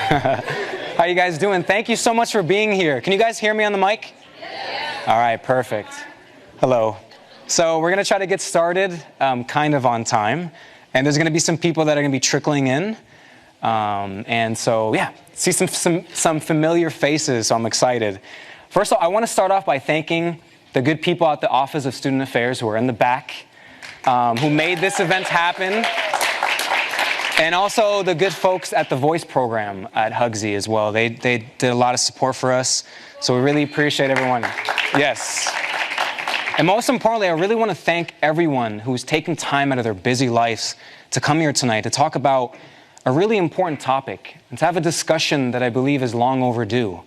How you guys doing? Thank you so much for being here. Can you guys hear me on the mic? Yeah. All right, perfect. Hello. So we're going to try to get started kind of on time. And there's going to be some people that are going to be trickling in. And so, yeah, see some familiar faces, so I'm excited. First of all, I want to start off by thanking the good people at the Office of Student Affairs who are in the back, who made this event happen. And also the good folks at the Voice program at HGSE as well. They did a lot of support for us, so we really appreciate everyone. Yes. And most importantly, I really want to thank everyone who's taken time out of their busy lives to come here tonight to talk about a really important topic and to have a discussion that I believe is long overdue.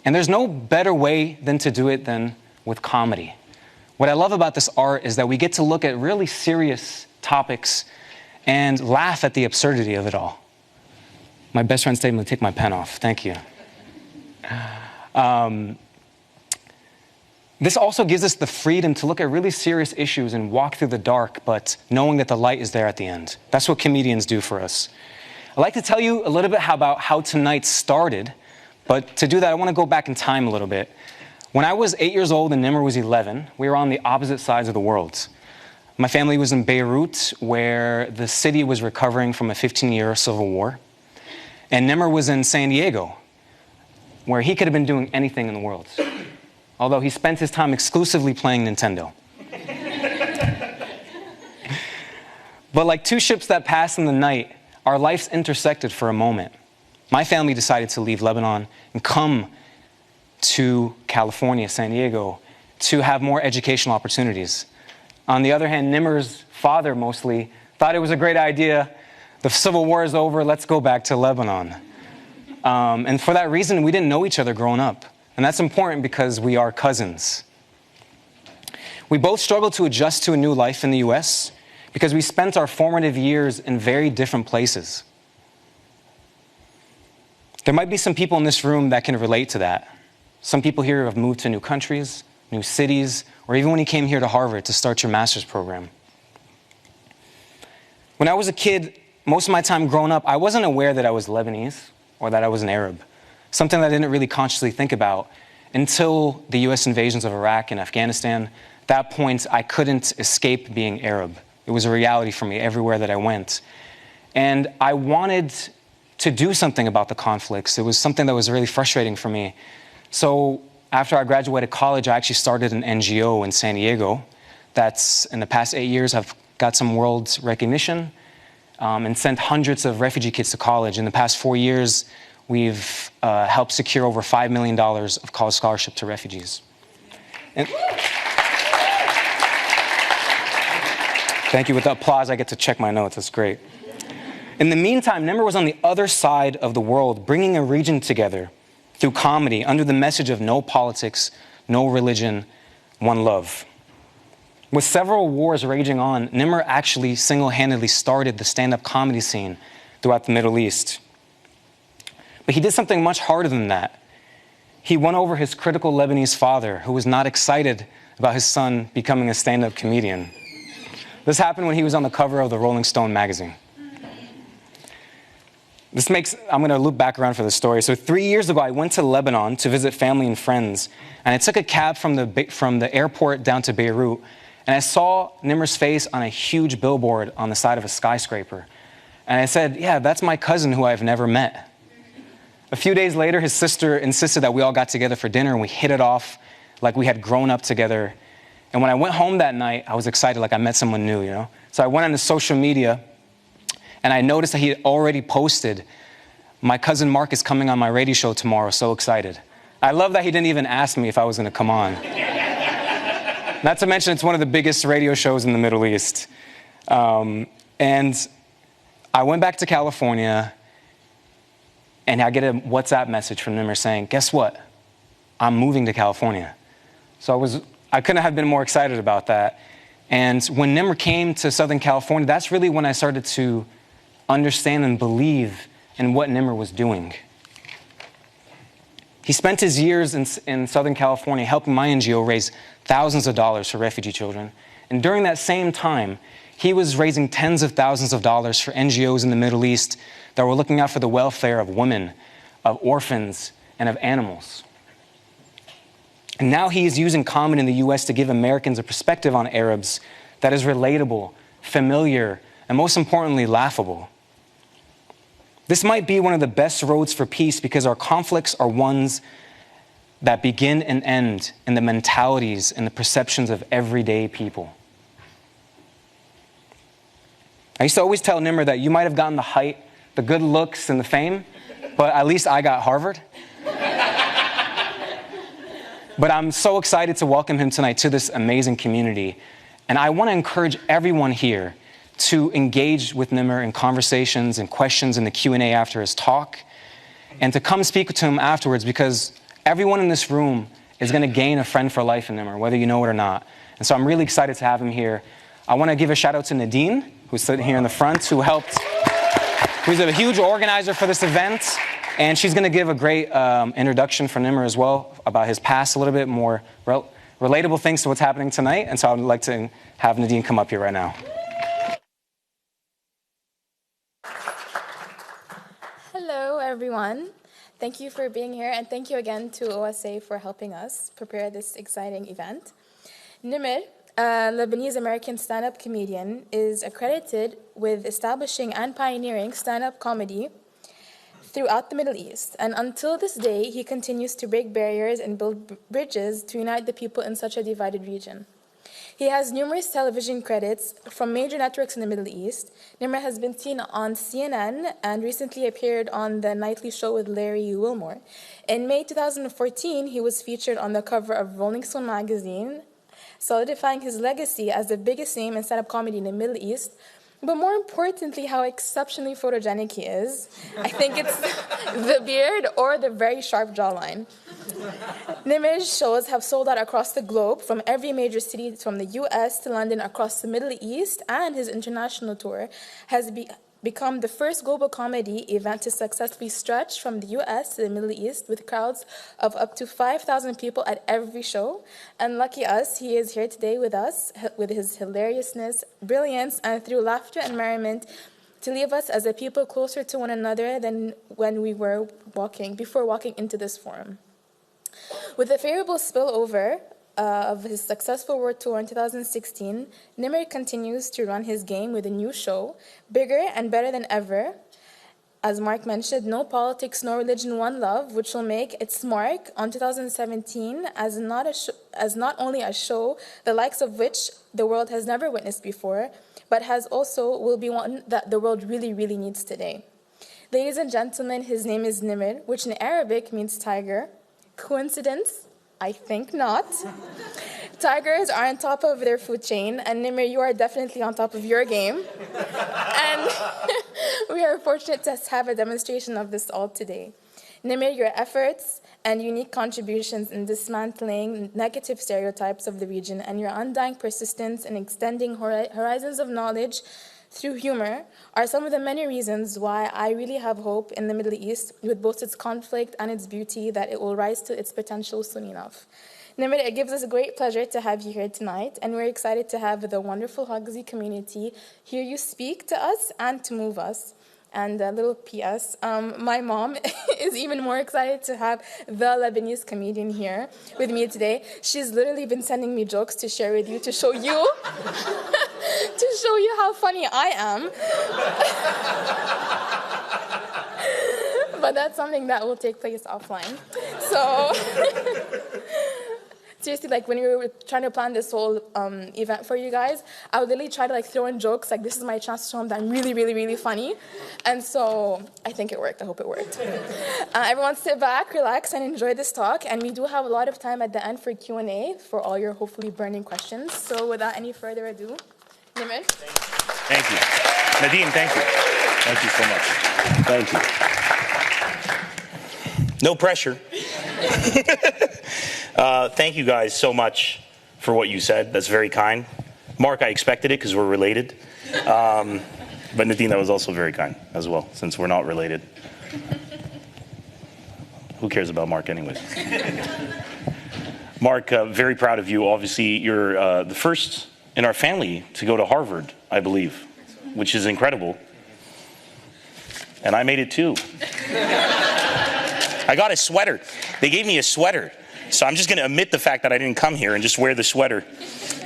And there's no better way than to do it than with comedy. What I love about this art is that we get to look at really serious topics and laugh at the absurdity of it all. My best friend stayed to take my pen off. Thank you. This also gives us the freedom to look at really serious issues and walk through the dark, but knowing that the light is there at the end. That's what comedians do for us. I'd like to tell you a little bit about how tonight started, but to do that, I want to go back in time a little bit. When I was 8 years old and Nimr was 11, we were on the opposite sides of the world. My family was in Beirut, where the city was recovering from a 15-year civil war. And Nimr was in San Diego, where he could have been doing anything in the world, although he spent his time exclusively playing Nintendo. But like two ships that pass in the night, our lives intersected for a moment. My family decided to leave Lebanon and come to California, San Diego, to have more educational opportunities. On the other hand, Nimr's father mostly thought it was a great idea. The civil war is over, let's go back to Lebanon. And for that reason, we didn't know each other growing up. And that's important because we are cousins. We both struggled to adjust to a new life in the US because we spent our formative years in very different places. There might be some people in this room that can relate to that. Some people here have moved to new countries, new cities, or even when you came here to Harvard to start your master's program. When I was a kid, most of my time growing up, I wasn't aware that I was Lebanese or that I was an Arab, something that I didn't really consciously think about until the US invasions of Iraq and Afghanistan. At that point, I couldn't escape being Arab. It was a reality for me everywhere that I went. And I wanted to do something about the conflicts. It was something that was really frustrating for me. So after I graduated college, I actually started an NGO in San Diego that's, in the past 8 years, have got some world recognition and sent hundreds of refugee kids to college. In the past 4 years, we've helped secure over $5 million of college scholarship to refugees. And thank you. With the applause, I get to check my notes. That's great. In the meantime, Nimr was on the other side of the world, bringing a region together through comedy under the message of no politics, no religion, one love. With several wars raging on, Nimr actually single-handedly started the stand-up comedy scene throughout the Middle East. But he did something much harder than that. He won over his critical Lebanese father, who was not excited about his son becoming a stand-up comedian. This happened when he was on the cover of the Rolling Stone magazine. I'm going to loop back around for the story. So 3 years ago, I went to Lebanon to visit family and friends, and I took a cab from the airport down to Beirut, and I saw Nimr's face on a huge billboard on the side of a skyscraper. And I said, yeah, that's my cousin who I've never met. A few days later, his sister insisted that we all got together for dinner, and we hit it off like we had grown up together. And when I went home that night, I was excited, like I met someone new, you know? So I went on to social media, and I noticed that he had already posted, my cousin Mark is coming on my radio show tomorrow, so excited. I love that he didn't even ask me if I was going to come on. Not to mention, it's one of the biggest radio shows in the Middle East. And I went back to California, and I get a WhatsApp message from Nimr saying, guess what? I'm moving to California. So I couldn't have been more excited about that. And when Nimr came to Southern California, that's really when I started to understand and believe in what Nimr was doing. He spent his years in Southern California helping my NGO raise thousands of dollars for refugee children. And during that same time, he was raising tens of thousands of dollars for NGOs in the Middle East that were looking out for the welfare of women, of orphans, and of animals. And now he is using comedy in the US to give Americans a perspective on Arabs that is relatable, familiar, and most importantly, laughable. This might be one of the best roads for peace because our conflicts are ones that begin and end in the mentalities and the perceptions of everyday people. I used to always tell Nimr that you might have gotten the height, the good looks, and the fame, but at least I got Harvard. But I'm so excited to welcome him tonight to this amazing community. And I want to encourage everyone here to engage with Nimr in conversations and questions in the Q&A after his talk, and to come speak to him afterwards, because everyone in this room is going to gain a friend for life in Nimr, whether you know it or not. And so I'm really excited to have him here. I want to give a shout out to Nadine, who's sitting here in the front, who's a huge organizer for this event. And she's going to give a great introduction for Nimr as well, about his past, a little bit more relatable things to what's happening tonight. And so I'd like to have Nadine come up here right now. Hello, everyone. Thank you for being here, and thank you again to OSA for helping us prepare this exciting event. Nimr, a Lebanese American stand-up comedian, is accredited with establishing and pioneering stand-up comedy throughout the Middle East. And until this day, he continues to break barriers and build bridges to unite the people in such a divided region. He has numerous television credits from major networks in the Middle East. Nimr has been seen on CNN and recently appeared on The Nightly Show with Larry Wilmore. In May 2014, he was featured on the cover of Rolling Stone magazine, solidifying his legacy as the biggest name in stand-up comedy in the Middle East. But more importantly, how exceptionally photogenic he is. I think it's the beard or the very sharp jawline. Nimr's shows have sold out across the globe, from every major city, from the US to London, across the Middle East, and his international tour has become the first global comedy event to successfully stretch from the US to the Middle East, with crowds of up to 5,000 people at every show. And lucky us, he is here today with us, with his hilariousness, brilliance, and through laughter and merriment, to leave us as a people closer to one another than when we were before walking into this forum. With a favorable spillover of his successful world tour in 2016, Nimr continues to run his game with a new show, bigger and better than ever. As Mark mentioned, No Politics, No Religion, One Love, which will make its mark on 2017 as not only a show the likes of which the world has never witnessed before, but will be one that the world really, really needs today. Ladies and gentlemen, his name is Nimr, which in Arabic means tiger. Coincidence? I think not. Tigers are on top of their food chain, and Nimr, you are definitely on top of your game. And we are fortunate to have a demonstration of this all today. Nimr, your efforts and unique contributions in dismantling negative stereotypes of the region and your undying persistence in extending horizons of knowledge through humor are some of the many reasons why I really have hope in the Middle East, with both its conflict and its beauty, that it will rise to its potential soon enough. Nimr, it gives us a great pleasure to have you here tonight, and we're excited to have the wonderful HGSE community hear you speak to us and to move us. And a little PS, my mom is even more excited to have the Lebanese comedian here with me today. She's literally been sending me jokes to share with you, to show you, to show you how funny I am. But that's something that will take place offline. So, seriously, like when we were trying to plan this whole event for you guys, I would literally try to throw in jokes, like this is my chance to show them that I'm really, really, really funny. And so I think it worked. I hope it worked. Everyone sit back, relax, and enjoy this talk. And we do have a lot of time at the end for Q&A for all your hopefully burning questions. So without any further ado, Nimr. Thank you. Nadine, thank you. Thank you so much. Thank you. No pressure. Thank you guys so much for what you said. That's very kind. Mark, I expected it because we're related. But Nadine, that was also very kind as well, since we're not related. Who cares about Mark anyways? Mark, very proud of you. Obviously, you're the first in our family to go to Harvard, I believe, which is incredible. And I made it too. I got a sweater. They gave me a sweater. So I'm just going to admit the fact that I didn't come here and just wear the sweater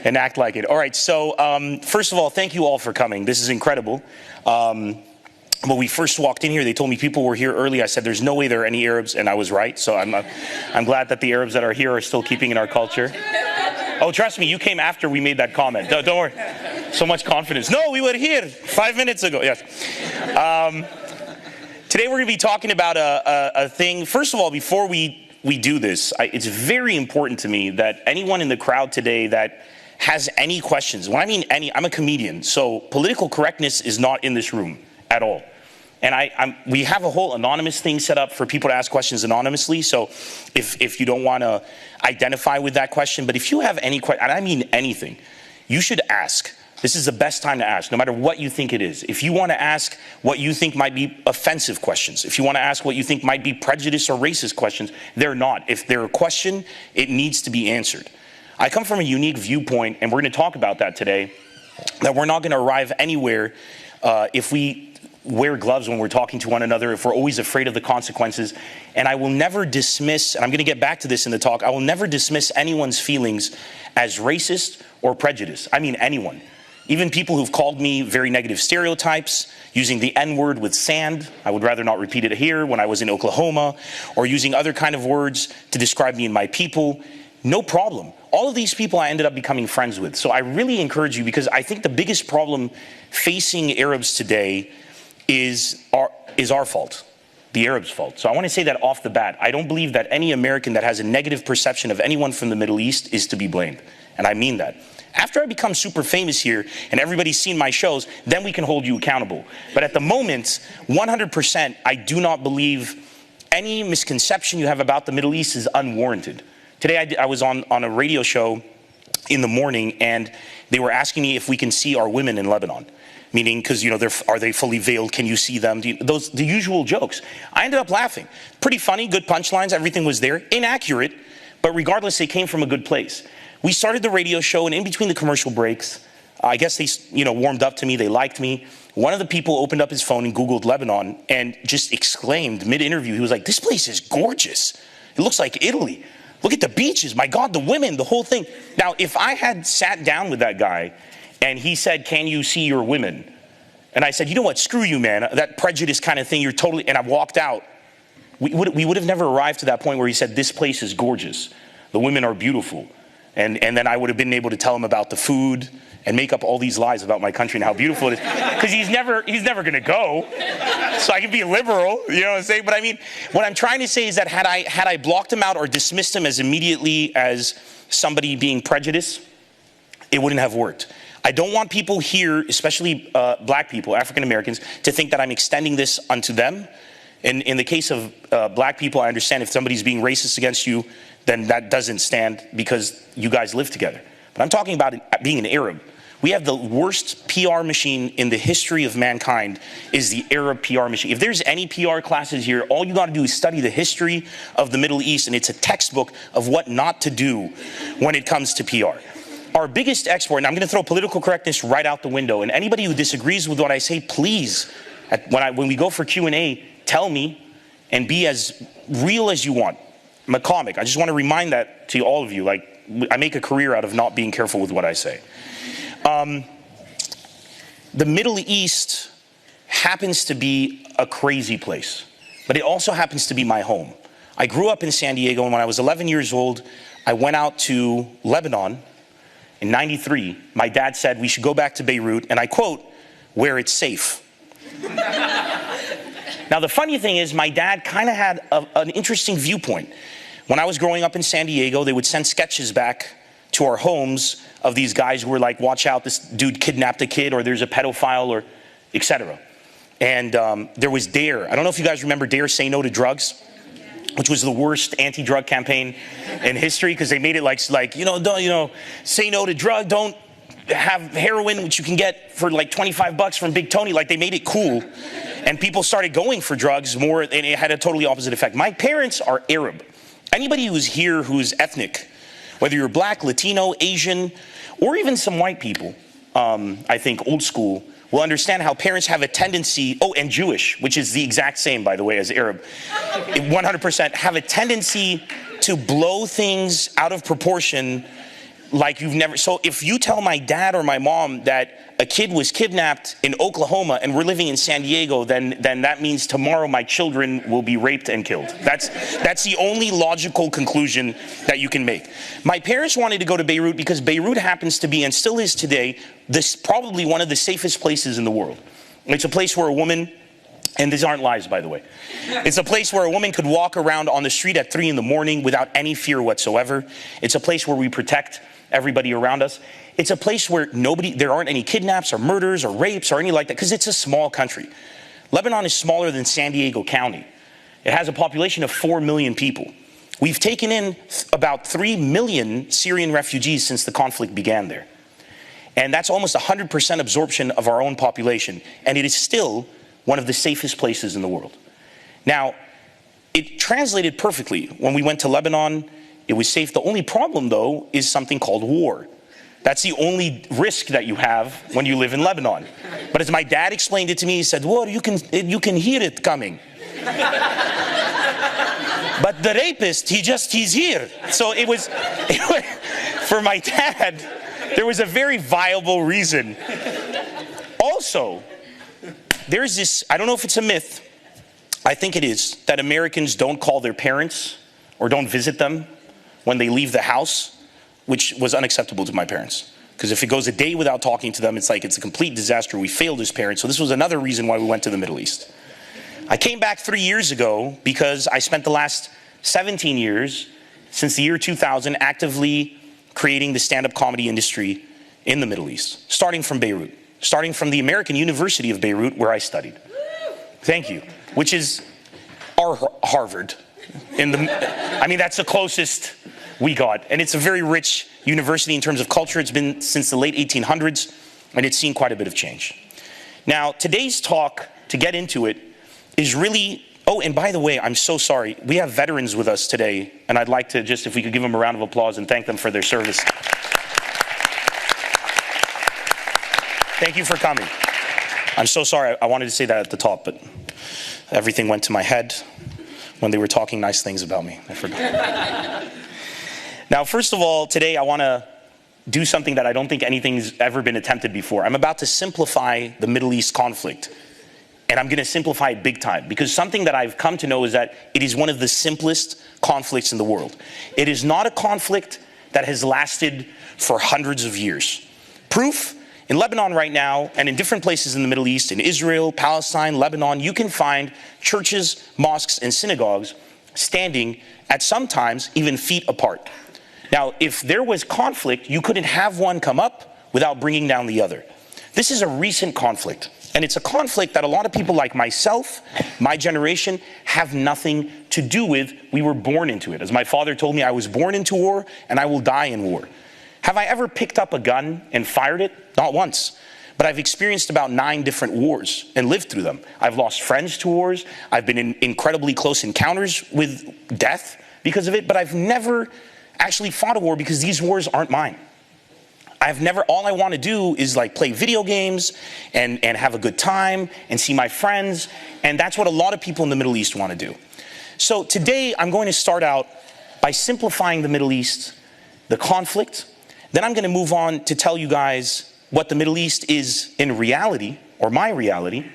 and act like it. All right, so first of all, thank you all for coming. This is incredible. When we first walked in here, they told me people were here early. I said, there's no way there are any Arabs, and I was right. So I'm glad that the Arabs that are here are still keeping in our culture. Oh, trust me, you came after we made that comment. Don't worry. So much confidence. No, we were here 5 minutes ago. Yes. Today we're going to be talking about a thing. First of all, before we do this, it's very important to me that anyone in the crowd today that has any questions, when I mean any, I'm a comedian, so political correctness is not in this room at all. And we have a whole anonymous thing set up for people to ask questions anonymously. So if you don't want to identify with that question, but if you have any question, and I mean anything, you should ask. This is the best time to ask, no matter what you think it is. If you want to ask what you think might be offensive questions, if you want to ask what you think might be prejudice or racist questions, they're not. If they're a question, it needs to be answered. I come from a unique viewpoint, and we're going to talk about that today, that we're not going to arrive anywhere if we wear gloves when we're talking to one another, if we're always afraid of the consequences. And I will never dismiss, and I'm going to get back to this in the talk, I will never dismiss anyone's feelings as racist or prejudiced. I mean anyone. Even people who've called me very negative stereotypes, using the N-word with sand, I would rather not repeat it here, when I was in Oklahoma, or using other kind of words to describe me and my people, no problem. All of these people I ended up becoming friends with. So I really encourage you, because I think the biggest problem facing Arabs today is our fault, the Arabs' fault. So I want to say that off the bat. I don't believe that any American that has a negative perception of anyone from the Middle East is to be blamed. And I mean that. After I become super famous here and everybody's seen my shows, then we can hold you accountable. But at the moment, 100%, I do not believe any misconception you have about the Middle East is unwarranted. Today I was on a radio show in the morning, and they were asking me if we can see our women in Lebanon. Meaning, because, you know, are they fully veiled? Can you see them? The usual jokes. I ended up laughing. Pretty funny, good punchlines, everything was there. Inaccurate, but regardless, they came from a good place. We started the radio show, and in between the commercial breaks, I guess they, warmed up to me, they liked me. One of the people opened up his phone and Googled Lebanon and just exclaimed mid-interview, he was like, this place is gorgeous. It looks like Italy. Look at the beaches, my God, the women, the whole thing. Now, if I had sat down with that guy and he said, can you see your women? And I said, you know what, screw you, man. That prejudice kind of thing, you're totally, and I walked out. We would have never arrived to that point where he said, this place is gorgeous. The women are beautiful. And then I would have been able to tell him about the food and make up all these lies about my country and how beautiful it is. Because he's never going to go. So I can be liberal, you know what I'm saying? But I mean, what I'm trying to say is that had I blocked him out or dismissed him as immediately as somebody being prejudiced, it wouldn't have worked. I don't want people here, especially black people, African Americans, to think that I'm extending this unto them. And in the case of black people, I understand if somebody's being racist against you, then that doesn't stand because you guys live together. But I'm talking about being an Arab. We have the worst PR machine in the history of mankind is the Arab PR machine. If there's any PR classes here, all you got to do is study the history of the Middle East, and it's a textbook of what not to do when it comes to PR. Our biggest export, and I'm going to throw political correctness right out the window, and anybody who disagrees with what I say, please, when we go for Q&A, tell me and be as real as you want. I'm a comic. I just want to remind that to all of you. Like, I make a career out of not being careful with what I say. The Middle East happens to be a crazy place, but it also happens to be my home. I grew up in San Diego, and when I was 11 years old, I went out to Lebanon in '93. My dad said we should go back to Beirut, and I quote, where it's safe. Now, the funny thing is, my dad kind of had an interesting viewpoint. When I was growing up in San Diego, they would send sketches back to our homes of these guys who were like, watch out, this dude kidnapped a kid, or there's a pedophile, or etc. And there was DARE. I don't know if you guys remember DARE, Say No to Drugs, which was the worst anti-drug campaign in history, because they made it like say no to drug, don't have heroin, which you can get for like $25 from Big Tony. Like, they made it cool, and people started going for drugs more, and it had a totally opposite effect. My parents are Arab. Anybody who's here who's ethnic, whether you're black, Latino, Asian, or even some white people, I think old school, will understand how parents have a tendency, and Jewish, which is the exact same, by the way, as Arab, 100% have a tendency to blow things out of proportion like you've never. So if you tell my dad or my mom that a kid was kidnapped in Oklahoma and we're living in San Diego, then that means tomorrow my children will be raped and killed. That's the only logical conclusion that you can make. My parents wanted to go to Beirut because Beirut happens to be, and still is today, this probably one of the safest places in the world. It's a place where a woman, and these aren't lies, by the way, it's a place where a woman could walk around on the street at 3 a.m. without any fear whatsoever. It's a place where we protect everybody around us. It's a place where there aren't any kidnaps or murders or rapes or anything like that, because it's a small country. Lebanon is smaller than San Diego County. It has a population of 4 million people. We've taken in about 3 million Syrian refugees since the conflict began there. And that's almost 100% absorption of our own population. And it is still one of the safest places in the world. Now, it translated perfectly. When we went to Lebanon, it was safe. The only problem, though, is something called war. That's the only risk that you have when you live in Lebanon. But as my dad explained it to me, he said, well, you can hear it coming. But the rapist, he's here. So it was for my dad, there was a very viable reason. Also, there's this, I don't know if it's a myth, I think it is, that Americans don't call their parents or don't visit them when they leave the house, which was unacceptable to my parents. Because if it goes a day without talking to them, it's like it's a complete disaster. We failed as parents. So this was another reason why we went to the Middle East. I came back 3 years ago because I spent the last 17 years, since the year 2000, actively creating the stand-up comedy industry in the Middle East, starting from Beirut, starting from the American University of Beirut, where I studied. Thank you. Which is our Harvard. That's the closest we got. And it's a very rich university in terms of culture. It's been since the late 1800s, and it's seen quite a bit of change. Now, today's talk, to get into it, is really, and by the way, I'm so sorry. We have veterans with us today, and I'd like to just, if we could give them a round of applause and thank them for their service. Thank you for coming. I'm so sorry. I wanted to say that at the top, but everything went to my head when they were talking nice things about me. I forgot. Now, first of all, today I want to do something that I don't think anything's ever been attempted before. I'm about to simplify the Middle East conflict. And I'm going to simplify it big time, because something that I've come to know is that it is one of the simplest conflicts in the world. It is not a conflict that has lasted for hundreds of years. Proof, in Lebanon right now, and in different places in the Middle East, in Israel, Palestine, Lebanon, you can find churches, mosques, and synagogues standing at sometimes even feet apart. Now, if there was conflict, you couldn't have one come up without bringing down the other. This is a recent conflict, and it's a conflict that a lot of people like myself, my generation, have nothing to do with. We were born into it. As my father told me, I was born into war, and I will die in war. Have I ever picked up a gun and fired it? Not once. But I've experienced about 9 different wars and lived through them. I've lost friends to wars. I've been in incredibly close encounters with death because of it, but I've never actually fought a war because these wars aren't mine. All I want to do is like play video games and have a good time and see my friends. And that's what a lot of people in the Middle East want to do. So today I'm going to start out by simplifying the Middle East, the conflict. Then I'm going to move on to tell you guys what the Middle East is in reality, or my reality.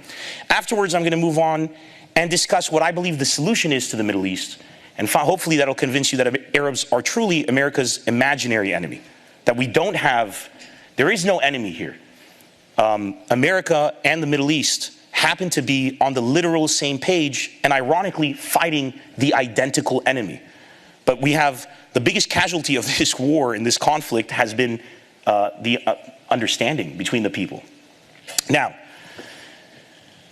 Afterwards, I'm going to move on and discuss what I believe the solution is to the Middle East. And hopefully that'll convince you that Arabs are truly America's imaginary enemy. That there is no enemy here. America and the Middle East happen to be on the literal same page and ironically fighting the identical enemy. But we have the biggest casualty of this war and this conflict has been the understanding between the people. Now,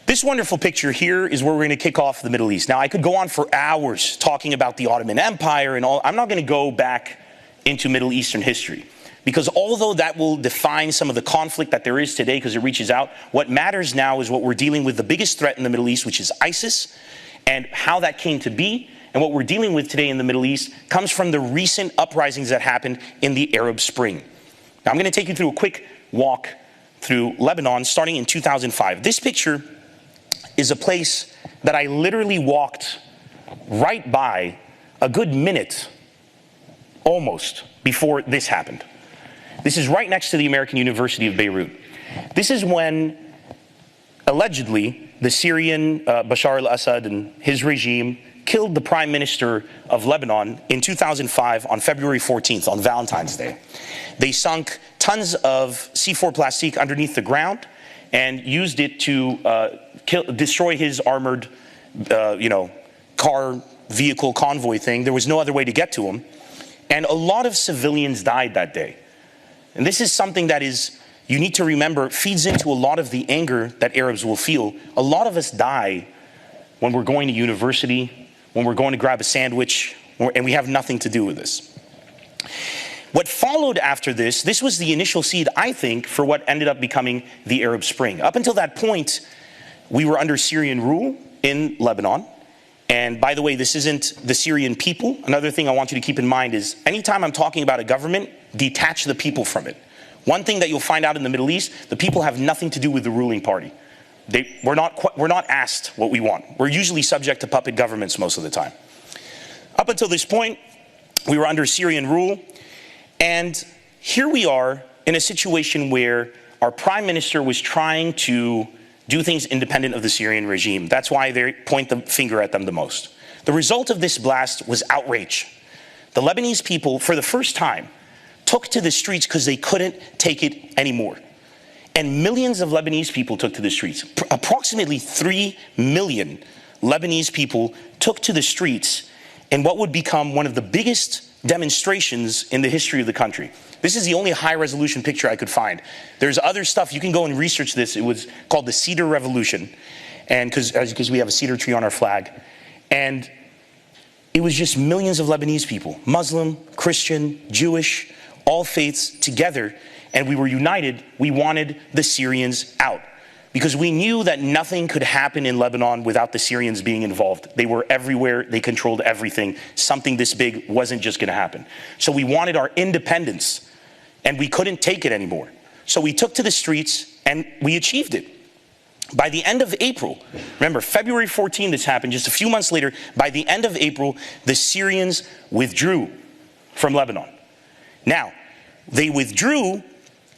this wonderful picture here is where we're going to kick off the Middle East. Now, I could go on for hours talking about the Ottoman Empire and all. I'm not going to go back into Middle Eastern history, because although that will define some of the conflict that there is today because it reaches out, what matters now is what we're dealing with, the biggest threat in the Middle East, which is ISIS, and how that came to be. And what we're dealing with today in the Middle East comes from the recent uprisings that happened in the Arab Spring. Now, I'm going to take you through a quick walk through Lebanon starting in 2005. This picture is a place that I literally walked right by a good minute, almost, before this happened. This is right next to the American University of Beirut. This is when, allegedly, the Syrian Bashar al-Assad and his regime killed the Prime Minister of Lebanon in 2005 on February 14th, on Valentine's Day. They sunk tons of C4 plastique underneath the ground and used it to destroy his armored, car, vehicle, convoy thing. There was no other way to get to him. And a lot of civilians died that day. And this is something that is, you need to remember, feeds into a lot of the anger that Arabs will feel. A lot of us die when we're going to university, when we're going to grab a sandwich, and we have nothing to do with this. What followed after this was the initial seed, I think, for what ended up becoming the Arab Spring. Up until that point, we were under Syrian rule in Lebanon. And by the way, this isn't the Syrian people. Another thing I want you to keep in mind is anytime I'm talking about a government, detach the people from it. One thing that you'll find out in the Middle East, the people have nothing to do with the ruling party. We're not asked what we want. We're usually subject to puppet governments most of the time. Up until this point, we were under Syrian rule. And here we are in a situation where our prime minister was trying to do things independent of the Syrian regime. That's why they point the finger at them the most. The result of this blast was outrage. The Lebanese people, for the first time, took to the streets because they couldn't take it anymore. And millions of Lebanese people took to the streets. Approximately 3 million Lebanese people took to the streets in what would become one of the biggest demonstrations in the history of the country. This is the only high-resolution picture I could find. There's other stuff. You can go and research this. It was called the Cedar Revolution, and because we have a cedar tree on our flag. And it was just millions of Lebanese people, Muslim, Christian, Jewish, all faiths together, and we were united. We wanted the Syrians out because we knew that nothing could happen in Lebanon without the Syrians being involved. They were everywhere. They controlled everything. Something this big wasn't just going to happen. So we wanted our independence, and we couldn't take it anymore. So we took to the streets, and we achieved it. By the end of April, remember, February 14, this happened, just a few months later, by the end of April, the Syrians withdrew from Lebanon. Now, they withdrew,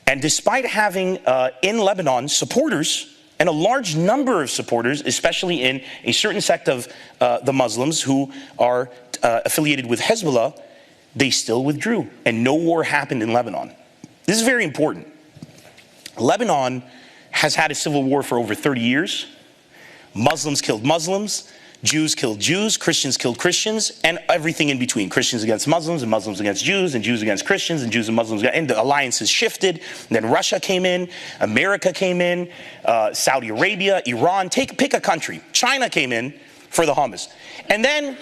and despite having in Lebanon supporters, and a large number of supporters, especially in a certain sect of the Muslims who are affiliated with Hezbollah, they still withdrew, and no war happened in Lebanon. This is very important. Lebanon has had a civil war for over 30 years. Muslims killed Muslims, Jews killed Jews, Christians killed Christians, and everything in between. Christians against Muslims, and Muslims against Jews, and Jews against Christians, and Jews and Muslims. And the alliances shifted. And then Russia came in, America came in, Saudi Arabia, Iran, pick a country. China came in for the hummus. And then,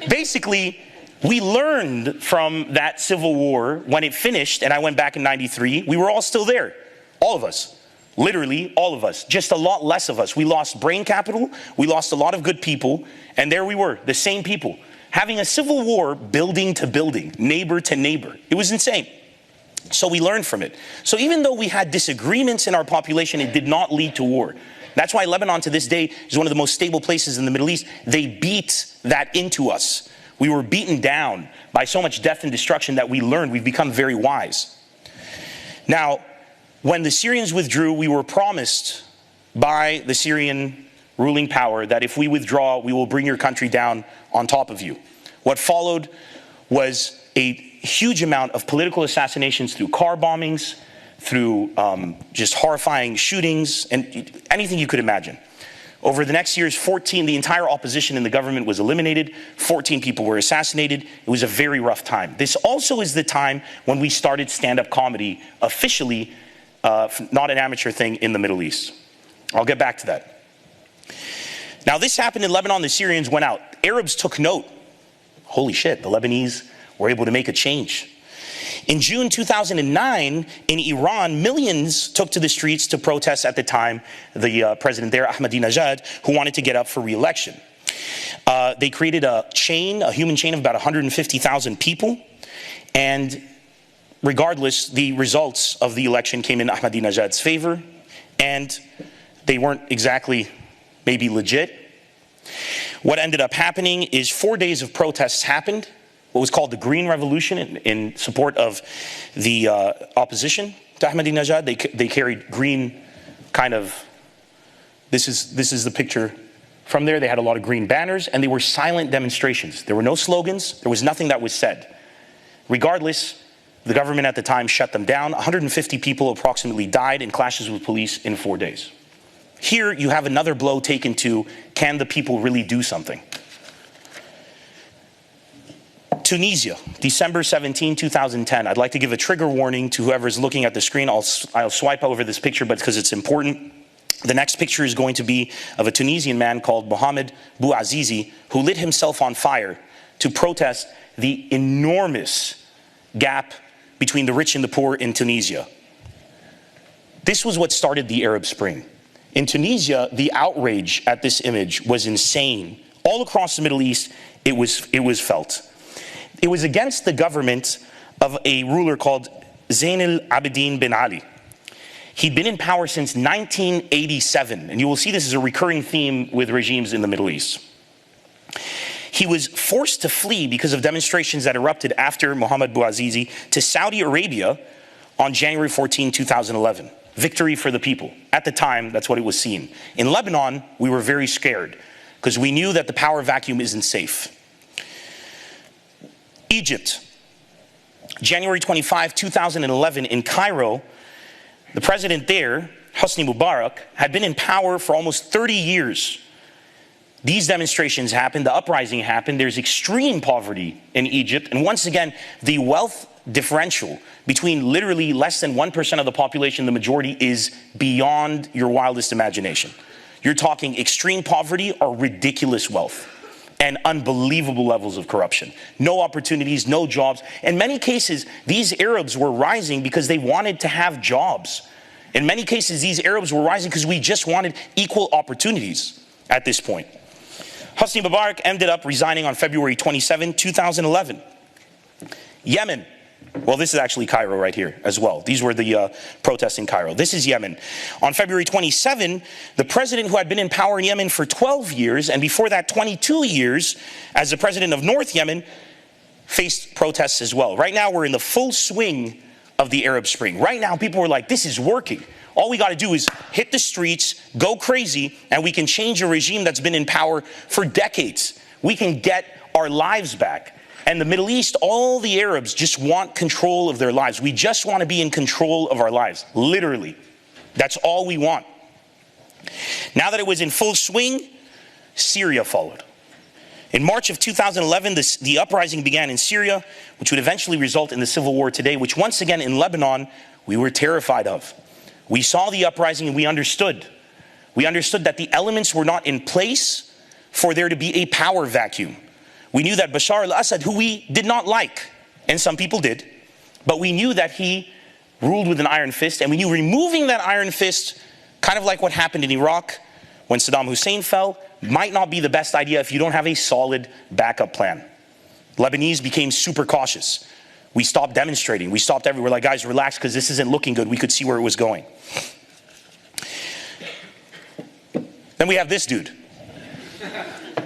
basically, we learned from that civil war when it finished, and I went back in '93, we were all still there. All of us. Literally, all of us. Just a lot less of us. We lost brain capital, we lost a lot of good people, and there we were, the same people, having a civil war building to building, neighbor to neighbor. It was insane. So we learned from it. So even though we had disagreements in our population, it did not lead to war. That's why Lebanon to this day is one of the most stable places in the Middle East. They beat that into us. We were beaten down by so much death and destruction that we learned. We've become very wise. Now, when the Syrians withdrew, we were promised by the Syrian ruling power that if we withdraw, we will bring your country down on top of you. What followed was a huge amount of political assassinations through car bombings, through just horrifying shootings, and anything you could imagine. Over the next years, the entire opposition in the government was eliminated. 14 people were assassinated. It was a very rough time. This also is the time when we started stand-up comedy officially, not an amateur thing in the Middle East. I'll get back to that. Now, this happened in Lebanon. The Syrians went out. Arabs took note. Holy shit, the Lebanese were able to make a change. In June 2009, in Iran, millions took to the streets to protest at the time the president there, Ahmadinejad, who wanted to get up for re-election. They created a human chain of about 150,000 people, and regardless, the results of the election came in Ahmadinejad's favor, and they weren't exactly maybe legit. What ended up happening is 4 days of protests happened, what was called the Green Revolution in support of the opposition to Ahmadinejad. They carried green kind of, this is the picture from there. They had a lot of green banners, and they were silent demonstrations. There were no slogans. There was nothing that was said. Regardless, the government at the time shut them down. 150 people approximately died in clashes with police in 4 days. Here you have another blow taken to, can the people really do something? Tunisia, December 17, 2010. I'd like to give a trigger warning to whoever's looking at the screen. I'll swipe over this picture, but because it's important. The next picture is going to be of a Tunisian man called Mohamed Bouazizi, who lit himself on fire to protest the enormous gap between the rich and the poor in Tunisia. This was what started the Arab Spring. In Tunisia, the outrage at this image was insane. All across the Middle East, it was felt. It was against the government of a ruler called Zain al-Abidin bin Ali. He'd been in power since 1987, and you will see this is a recurring theme with regimes in the Middle East. He was forced to flee because of demonstrations that erupted after Mohamed Bouazizi to Saudi Arabia on January 14, 2011. Victory for the people. At the time, that's what it was seen. In Lebanon, we were very scared because we knew that the power vacuum isn't safe. Egypt, January 25, 2011 in Cairo, the president there, Hosni Mubarak, had been in power for almost 30 years. These demonstrations happened, the uprising happened, there's extreme poverty in Egypt, and once again, the wealth differential between literally less than 1% of the population, the majority, is beyond your wildest imagination. You're talking extreme poverty or ridiculous wealth and unbelievable levels of corruption. No opportunities, no jobs. In many cases, these Arabs were rising because they wanted to have jobs. In many cases, these Arabs were rising because we just wanted equal opportunities at this point. Hosni Mubarak ended up resigning on February 27, 2011. Yemen. Well, this is actually Cairo right here as well. These were the protests in Cairo. This is Yemen. On February 27, the president who had been in power in Yemen for 12 years, and before that 22 years as the president of North Yemen, faced protests as well. Right now, we're in the full swing of the Arab Spring. Right now, people were like, this is working. All we got to do is hit the streets, go crazy, and we can change a regime that's been in power for decades. We can get our lives back. And the Middle East, all the Arabs just want control of their lives. We just want to be in control of our lives, literally. That's all we want. Now that it was in full swing, Syria followed. In March of 2011, the uprising began in Syria, which would eventually result in the civil war today, which once again in Lebanon, we were terrified of. We saw the uprising and we understood. We understood that the elements were not in place for there to be a power vacuum. We knew that Bashar al-Assad, who we did not like, and some people did, but we knew that he ruled with an iron fist, and we knew removing that iron fist, kind of like what happened in Iraq when Saddam Hussein fell, might not be the best idea if you don't have a solid backup plan. Lebanese became super cautious. We stopped demonstrating. We stopped everywhere. Like, guys, relax, because this isn't looking good. We could see where it was going. Then we have this dude.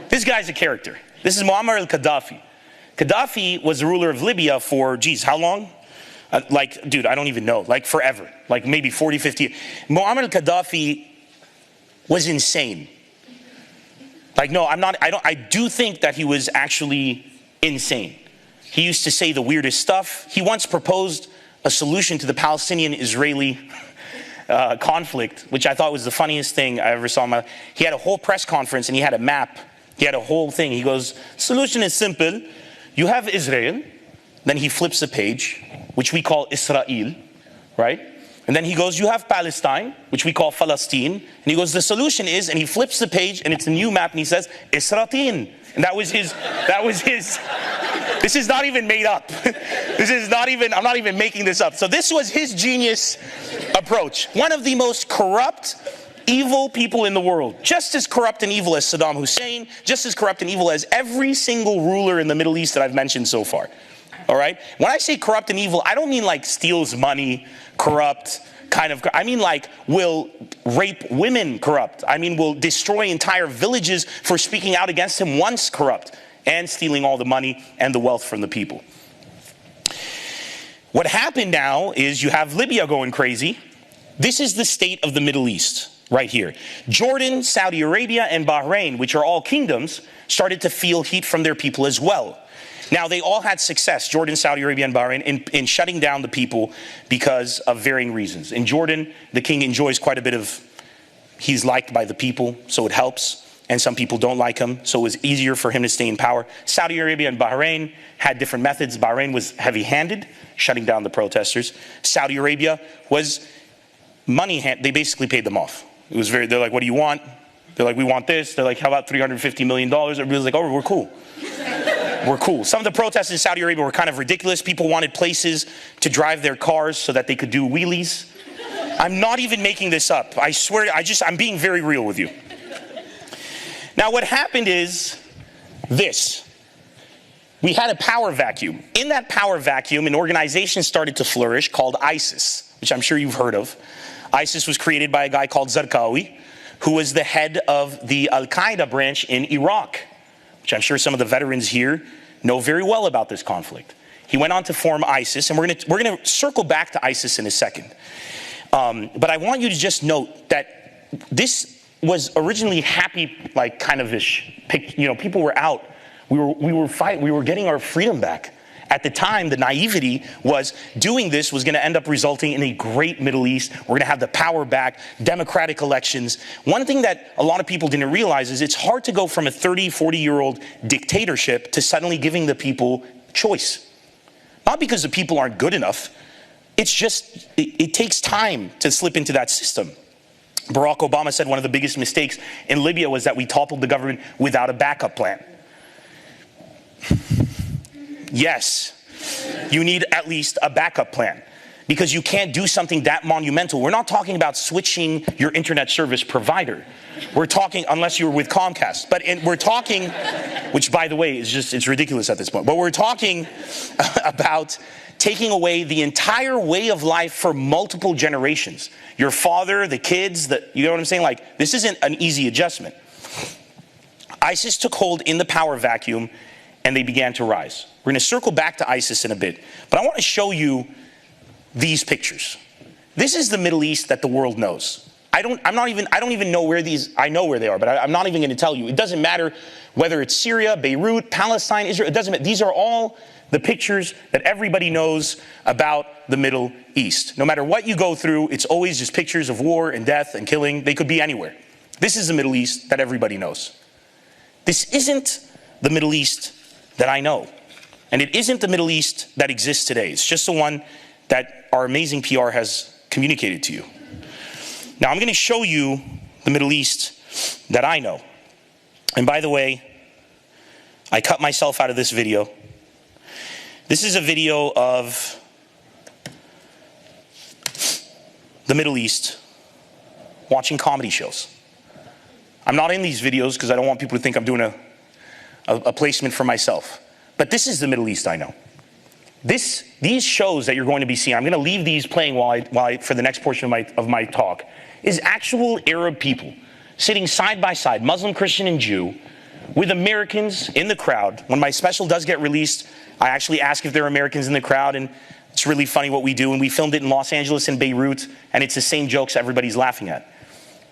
This guy's a character. This is Muammar al-Gaddafi. Gaddafi was the ruler of Libya for, geez, how long? Dude, I don't even know. Like, forever. Like, maybe 40, 50. Muammar al-Gaddafi was insane. Like, no, I do think that he was actually insane. He used to say the weirdest stuff. He once proposed a solution to the Palestinian-Israeli conflict, which I thought was the funniest thing I ever saw in my life. He had a whole press conference and he had a map. He had a whole thing. He goes, solution is simple. You have Israel. Then he flips a page, which we call Israel, right? And then he goes, you have Palestine, which we call Palestine. And he goes, the solution is, and he flips the page and it's a new map and he says, Isratin. And that was his, this is not even made up. I'm not even making this up. So this was his genius approach. One of the most corrupt, evil people in the world. Just as corrupt and evil as Saddam Hussein, just as corrupt and evil as every single ruler in the Middle East that I've mentioned so far. all right? When I say corrupt and evil, I don't mean like steals money, corrupt, I mean like will rape women, corrupt. I mean will destroy entire villages for speaking out against him, once corrupt, and stealing all the money and the wealth from the people. What happened now is you have Libya going crazy. This is the state of the Middle East right here. Jordan, Saudi Arabia, and Bahrain, which are all kingdoms, started to feel heat from their people as well. Now, they all had success, Jordan, Saudi Arabia, and Bahrain, in shutting down the people because of varying reasons. In Jordan, the king enjoys quite a bit of, he's liked by the people, so it helps. And some people don't like him, so it was easier for him to stay in power. Saudi Arabia and Bahrain had different methods. Bahrain was heavy-handed, shutting down the protesters. Saudi Arabia was they basically paid them off. It was they're like, what do you want? They're like, we want this. They're like, how about $350 million? Everybody's like, oh, we're cool. We're cool. Some of the protests in Saudi Arabia were kind of ridiculous. People wanted places to drive their cars so that they could do wheelies. I'm not even making this up. I swear, I'm being very real with you. Now, what happened is this. We had a power vacuum. In that power vacuum, an organization started to flourish called ISIS, which I'm sure you've heard of. ISIS was created by a guy called Zarqawi, who was the head of the Al-Qaeda branch in Iraq, which I'm sure some of the veterans here know very well about this conflict. He went on to form ISIS, and we're going to circle back to ISIS in a second. But I want you to just note that this was originally happy, like kind of ish. You know, people were out. We were fighting. We were getting our freedom back. At the time, the naivety was doing this was going to end up resulting in a great Middle East. We're going to have the power back, democratic elections. One thing that a lot of people didn't realize is it's hard to go from a 30, 40-year-old dictatorship to suddenly giving the people choice. Not because the people aren't good enough. It's just, it takes time to slip into that system. Barack Obama said one of the biggest mistakes in Libya was that we toppled the government without a backup plan. Yes, you need at least a backup plan because you can't do something that monumental. We're not talking about switching your internet service provider. We're talking, unless you're with Comcast, but we're talking, which by the way, it's ridiculous at this point, but we're talking about taking away the entire way of life for multiple generations. Your father, the kids, you know what I'm saying? Like, this isn't an easy adjustment. ISIS took hold in the power vacuum and they began to rise. We're going to circle back to ISIS in a bit, but I want to show you these pictures. This is the Middle East that the world knows. I don't even know where I know where they are, but I'm not even going to tell you. It doesn't matter whether it's Syria, Beirut, Palestine, Israel, it doesn't matter. These are all the pictures that everybody knows about the Middle East. No matter what you go through, it's always just pictures of war and death and killing. They could be anywhere. This is the Middle East that everybody knows. This isn't the Middle East that I know. And it isn't the Middle East that exists today. It's just the one that our amazing PR has communicated to you. Now, I'm going to show you the Middle East that I know. And by the way, I cut myself out of this video. This is a video of the Middle East watching comedy shows. I'm not in these videos because I don't want people to think I'm doing a placement for myself. But this is the Middle East I know. These shows that you're going to be seeing, I'm going to leave these playing for the next portion of my talk, is actual Arab people sitting side by side, Muslim, Christian, and Jew, with Americans in the crowd. When my special does get released, I actually ask if there are Americans in the crowd, and it's really funny what we do. And we filmed it in Los Angeles and Beirut, and it's the same jokes everybody's laughing at.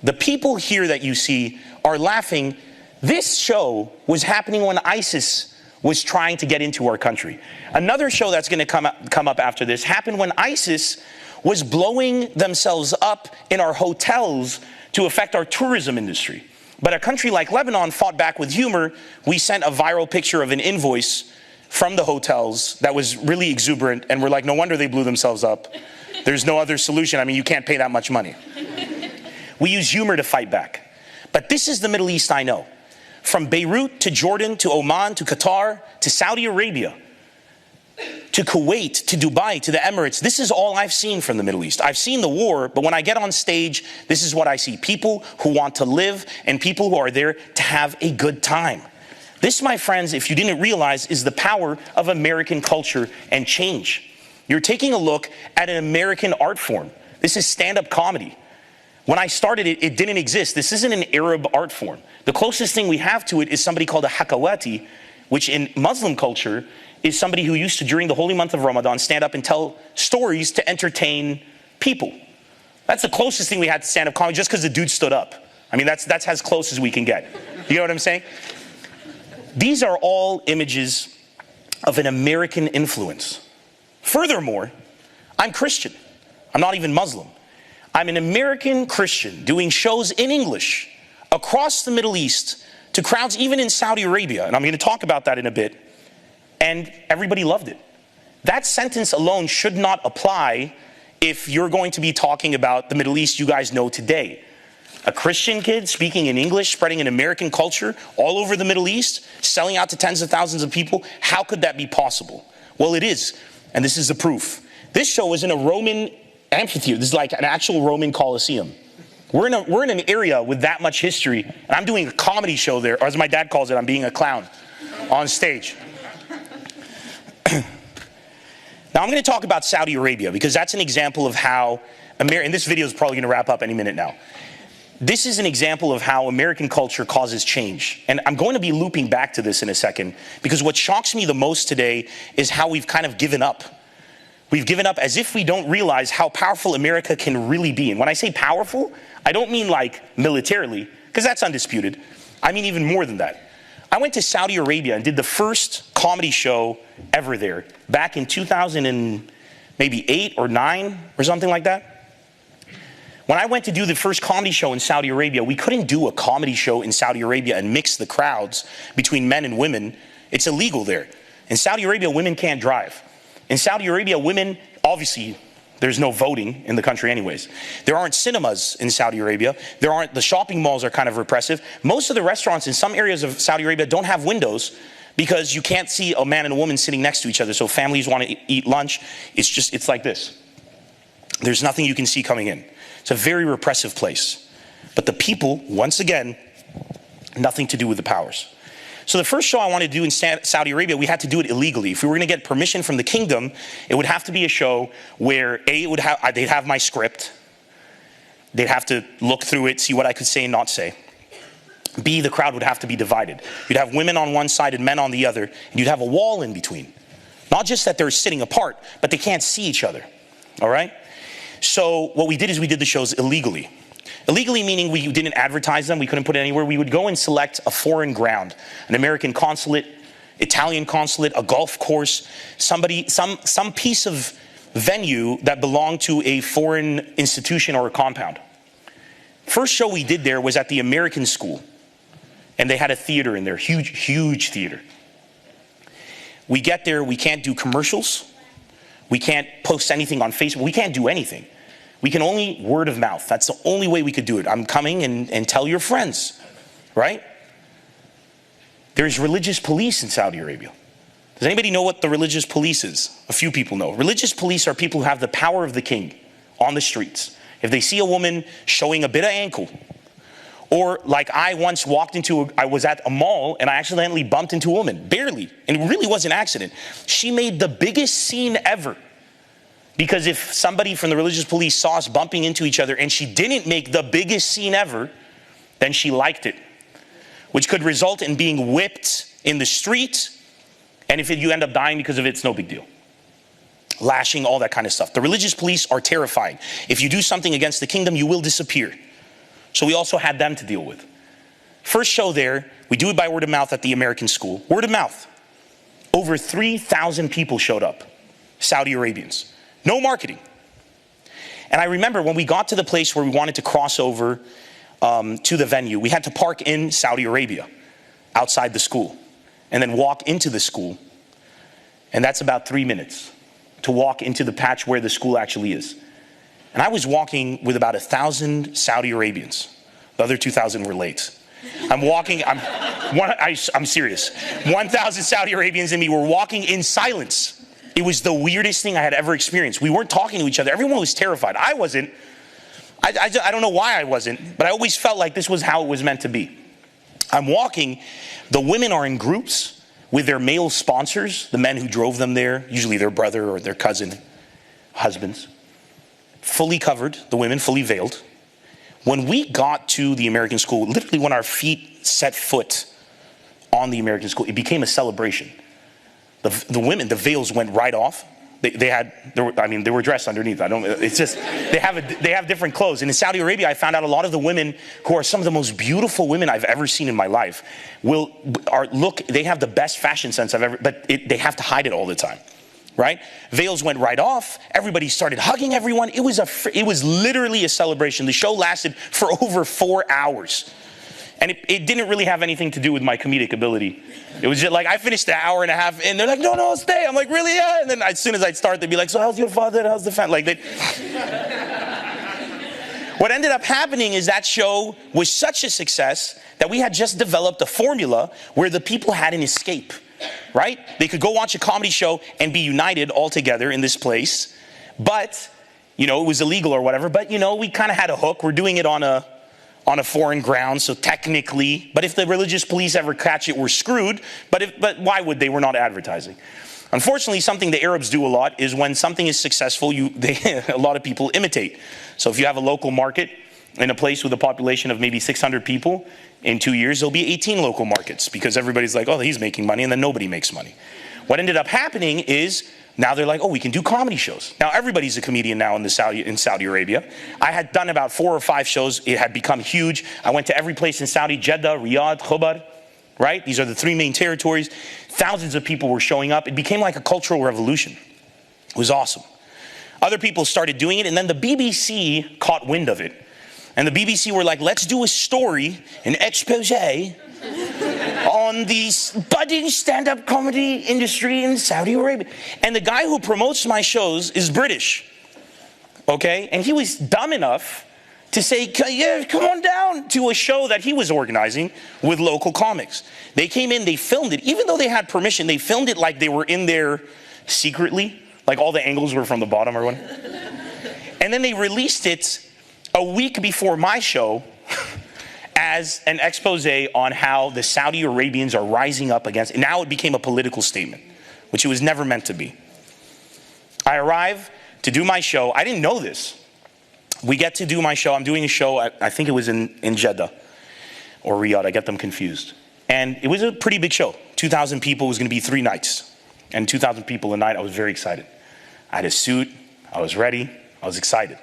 The people here that you see are laughing. This show was happening when ISIS was trying to get into our country. Another show that's going to come up after this happened when ISIS was blowing themselves up in our hotels to affect our tourism industry. But a country like Lebanon fought back with humor. We sent a viral picture of an invoice from the hotels that was really exuberant, and we're like, no wonder they blew themselves up. There's no other solution. I mean, you can't pay that much money. We use humor to fight back. But this is the Middle East I know. From Beirut to Jordan to Oman to Qatar to Saudi Arabia to Kuwait to Dubai to the Emirates, this is all I've seen from the Middle East. I've seen the war, but when I get on stage, this is what I see. People who want to live and people who are there to have a good time. This, my friends, if you didn't realize, is the power of American culture and change. You're taking a look at an American art form. This is stand-up comedy. When I started it, it didn't exist. This isn't an Arab art form. The closest thing we have to it is somebody called a hakawati, which in Muslim culture is somebody who used to, during the holy month of Ramadan, stand up and tell stories to entertain people. That's the closest thing we had to stand-up comedy, just because the dude stood up. I mean, that's as close as we can get. You know what I'm saying? These are all images of an American influence. Furthermore, I'm Christian. I'm not even Muslim. I'm an American Christian doing shows in English across the Middle East to crowds even in Saudi Arabia. And I'm going to talk about that in a bit. And everybody loved it. That sentence alone should not apply if you're going to be talking about the Middle East you guys know today. A Christian kid speaking in English, spreading an American culture all over the Middle East, selling out to tens of thousands of people. How could that be possible? Well, it is. And this is the proof. This show was in a Roman amphitheater. This is like an actual Roman Colosseum. We're in an area with that much history. And I'm doing a comedy show there, or as my dad calls it, I'm being a clown on stage. Now I'm going to talk about Saudi Arabia because that's an example of how, and this video is probably going to wrap up any minute now. This is an example of how American culture causes change. And I'm going to be looping back to this in a second because what shocks me the most today is how we've kind of given up. We've given up as if we don't realize how powerful America can really be. And when I say powerful, I don't mean like militarily, because that's undisputed. I mean even more than that. I went to Saudi Arabia and did the first comedy show ever there back in 2008 or 9 or something like that. When I went to do the first comedy show in Saudi Arabia, we couldn't do a comedy show in Saudi Arabia and mix the crowds between men and women. It's illegal there. In Saudi Arabia, women can't drive. In Saudi Arabia, women, obviously, there's no voting in the country anyways. There aren't cinemas in Saudi Arabia. The shopping malls are kind of repressive. Most of the restaurants in some areas of Saudi Arabia don't have windows because you can't see a man and a woman sitting next to each other. So families want to eat lunch. It's like this. There's nothing you can see coming in. It's a very repressive place. But the people, once again, nothing to do with the powers. So the first show I wanted to do in Saudi Arabia, we had to do it illegally. If we were going to get permission from the kingdom, it would have to be a show where they'd have my script. They'd have to look through it, see what I could say and not say. B, the crowd would have to be divided. You'd have women on one side and men on the other, and you'd have a wall in between. Not just that they're sitting apart, but they can't see each other. All right? So what we did is we did the shows illegally. Illegally meaning we didn't advertise them, we couldn't put it anywhere. We would go and select a foreign ground, an American consulate, Italian consulate, a golf course, some piece of venue that belonged to a foreign institution or a compound. First show we did there was at the American school, and they had a theater in there, huge theater. We get there, we can't do commercials, we can't post anything on Facebook, we can't do anything. We can only word of mouth. That's the only way we could do it. I'm coming and tell your friends, right? There's religious police in Saudi Arabia. Does anybody know what the religious police is? A few people know. Religious police are people who have the power of the king on the streets. If they see a woman showing a bit of ankle, or like I once I was at a mall and I accidentally bumped into a woman, barely, and it really was an accident. She made the biggest scene ever. Because if somebody from the religious police saw us bumping into each other and she didn't make the biggest scene ever, then she liked it, which could result in being whipped in the street. And if you end up dying because of it, it's no big deal. Lashing, all that kind of stuff. The religious police are terrifying. If you do something against the kingdom, you will disappear. So we also had them to deal with. First show there, we do it by word of mouth at the American school. Word of mouth. Over 3,000 people showed up, Saudi Arabians. No marketing. And I remember when we got to the place where we wanted to cross over to the venue, we had to park in Saudi Arabia, outside the school, and then walk into the school. And that's about 3 minutes to walk into the patch where the school actually is. And I was walking with about 1,000 Saudi Arabians. The other 2,000 were late. I'm serious. 1,000 Saudi Arabians and me were walking in silence. It was the weirdest thing I had ever experienced. We weren't talking to each other. Everyone was terrified. I wasn't. I don't know why I wasn't, but I always felt like this was how it was meant to be. I'm walking. The women are in groups with their male sponsors, the men who drove them there, usually their brother or their cousin, husbands. Fully covered, the women fully veiled. When we got to the American school, literally when our feet set foot on the American school, it became a celebration. The women, the veils went right off. They were dressed underneath. They have different clothes. And in Saudi Arabia, I found out a lot of the women who are some of the most beautiful women I've ever seen in my life they have the best fashion sense I've ever, but they have to hide it all the time, right? Veils went right off. Everybody started hugging everyone. It was literally a celebration. The show lasted for over 4 hours. And it didn't really have anything to do with my comedic ability. It was just like, I finished an hour and a half, and they're like, no, stay. I'm like, really? Yeah. And then as soon as I'd start, they'd be like, so how's your father? How's the family? What ended up happening is that show was such a success that we had just developed a formula where the people had an escape, right? They could go watch a comedy show and be united all together in this place. But, it was illegal or whatever. But, we kind of had a hook. We're doing it on a foreign ground, so technically, but if the religious police ever catch it, we're screwed. But why would they? We're not advertising. Unfortunately, something the Arabs do a lot is when something is successful, a lot of people imitate. So if you have a local market in a place with a population of maybe 600 people, in 2 years, there'll be 18 local markets because everybody's like, oh, he's making money, and then nobody makes money. What ended up happening is now they're like, oh, we can do comedy shows. Now everybody's a comedian now in Saudi Arabia. I had done about 4 or 5 shows. It had become huge. I went to every place in Saudi, Jeddah, Riyadh, Khobar, right? These are the 3 main territories. Thousands of people were showing up. It became like a cultural revolution. It was awesome. Other people started doing it, and then the BBC caught wind of it. And the BBC were like, let's do a story, an expose on the budding stand-up comedy industry in Saudi Arabia. And the guy who promotes my shows is British, okay? And he was dumb enough to say, yeah, come on down to a show that he was organizing with local comics. They came in, they filmed it. Even though they had permission, they filmed it like they were in there secretly, like all the angles were from the bottom or whatever. And then they released it a week before my show as an expose on how the Saudi Arabians are rising up against. Now it became a political statement, which it was never meant to be. I arrive to do my show. I didn't know this. We get to do my show. I'm doing a show, I think it was in Jeddah or Riyadh. I get them confused. And it was a pretty big show. 2,000 people. It was going to be 3 nights. And 2,000 people a night. I was very excited. I had a suit. I was ready. I was excited.